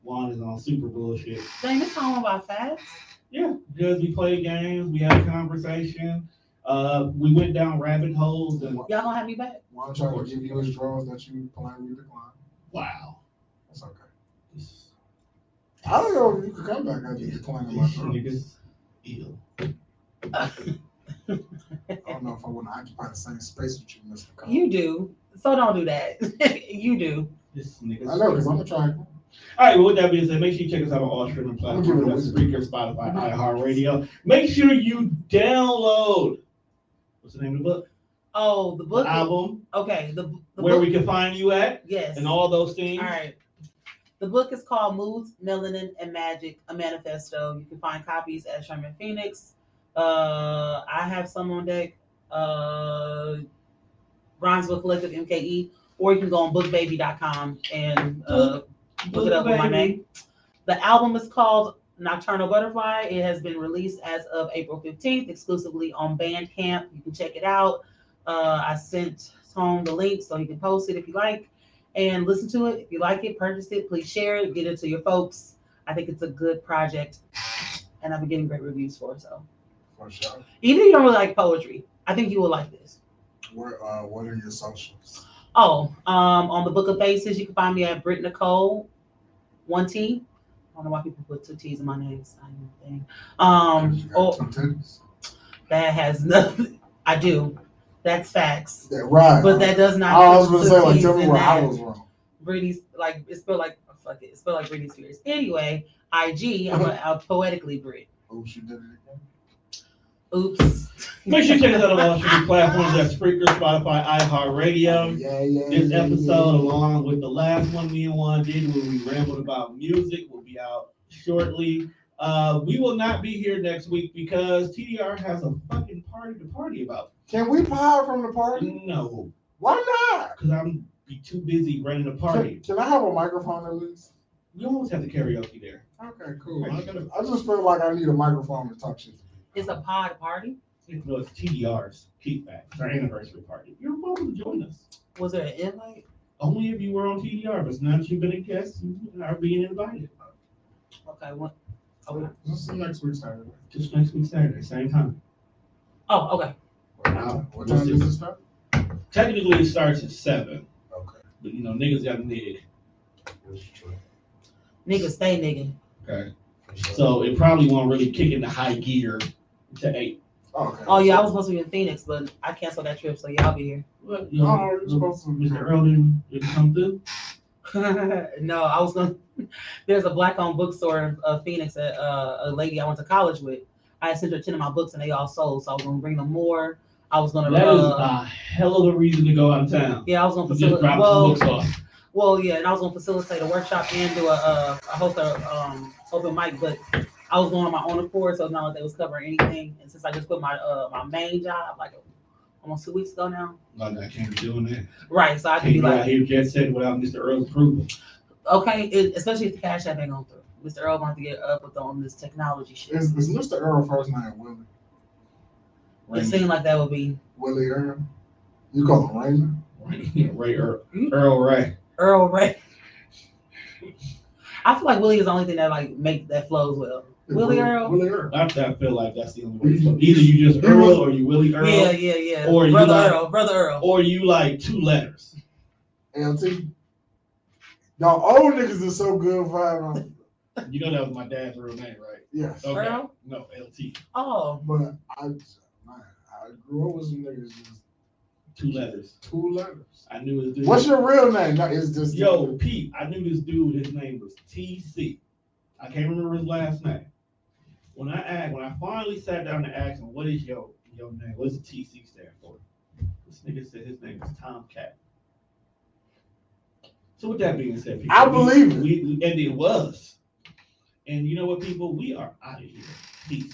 Juan is on super bullshit. Dang, this song about facts? Yeah, because we played games, we had a conversation, we went down rabbit holes, and y'all gonna have me back? Juan trying to give you his drawers that you politely declined. Wow, that's okay. I don't know if you could come back after declining my drawers. Niggas ill. I don't know if I want to occupy the same space with you, Mr. Cole. You do. So don't do that. You do. I know, because I'm a triangle. All right, well, with that being said, make sure you check us out on all streaming platforms. That's Spreaker, Spotify, iHeartRadio. Make sure you download. What's the name of the book? Oh, the book. The album. Okay. The where book. We can find you at. Yes. And all those things. All right. The book is called Moods, Melanin, and Magic, a Manifesto. You can find copies at Sherman Phoenix. I have some on deck. Bronzeville Collective, MKE, or you can go on bookbaby.com and look it up with my name. The album is called Nocturnal Butterfly. It has been released as of April 15th, exclusively on Bandcamp. You can check it out. I sent home the link so you can post it if you like. and listen to it. If you like it, purchase it. Please share it. Get it to your folks. I think it's a good project, and I've been getting great reviews for it. So, For sure. even if you don't really like poetry, I think you will like this. What are your socials? Oh, on the Book of Faces, you can find me at Britt Nicole, 1T. I don't know why people put 2 T's in my name. It's not even a thing. You got 2 titties. That has nothing. I do. That's facts. Yeah, right. But that does not. I was going to say, like, T's tell me in where I that. was wrong. Britney's like it's spelled like fuck it. It's spelled like Britney Spears. Anyway, IG. I'm poetically Brit. Oops, you did it again. Oops. Make sure you check us out on all streaming platforms at Spreaker, Spotify, iHeartRadio. This episode, along with the last one me and Juan did, where we rambled about music, will be out shortly. We will not be here next week because TDR has a fucking party about. Can we power from the party? No. Why not? Because I'm be too busy running a party. Can I have a microphone at least? You always have the karaoke there. Okay, cool. I I just feel like I need a microphone to talk shit. It's a pod party. No, it's TDR's kickback. It's our anniversary party. You're welcome to join us. Was there an invite? Only if you were on TDR, but now that you've been a guest, you are being invited. Okay, what? This is next week Saturday. Just next week Saturday, same time. Oh, okay. What time does it start? Technically, it starts at 7. Okay. But, niggas got a nig. That's true. Nigga, stay nigga. Okay. So it probably won't really kick into high gear to 8. Okay. Oh yeah, I was supposed to be in Phoenix, but I canceled that trip, so y'all be here. Well, you're supposed to be Mr. Earl didn't come through. No, I was gonna. There's a black-owned bookstore in Phoenix that a lady I went to college with. I sent her 10 of my books and they all sold, so I was gonna bring them more. I was gonna. That is a hell of a reason to go out of town. Yeah, I was gonna just drop the books off. Well, yeah, and I was gonna facilitate a workshop and do a host a open mic, but I was going on my own accord, so not like they was covering anything. And since I just quit my my main job like almost 2 weeks ago now. Like I can't be doing that. Right, so I can be out like, here jet set without Mr. Earl's approval. Okay, especially if the Cash App ain't going through. Mr. Earl going to get up with on this technology shit. Is Mr. Earl first name Willie? It seemed like that would be Willie Earl. You call him Raymond? Ray Earl. Earl Ray. Earl Ray. I feel like Willie is the only thing that like make that flows well. Willie Earl. Willie Earl. I feel like that's the only way. So either you just Earl or you Willie Earl. Yeah. Or Brother Earl. Or you like 2 letters. LT. Y'all old niggas are so good vibing. You know that was my dad's real name, right? Yes. Okay. Earl? No, LT. Oh. But I grew up with some niggas just 2 letters. 2 letters. I knew his dude. What's your real name? No, it's just Pete. I knew this dude. His name was TC. I can't remember his last name. When I finally sat down to ask him, what is your name? What does the TC stand for? This nigga said his name is Tomcat. So with that being said, people, I believe it. And it was. And you know what, people? We are out of here. Peace.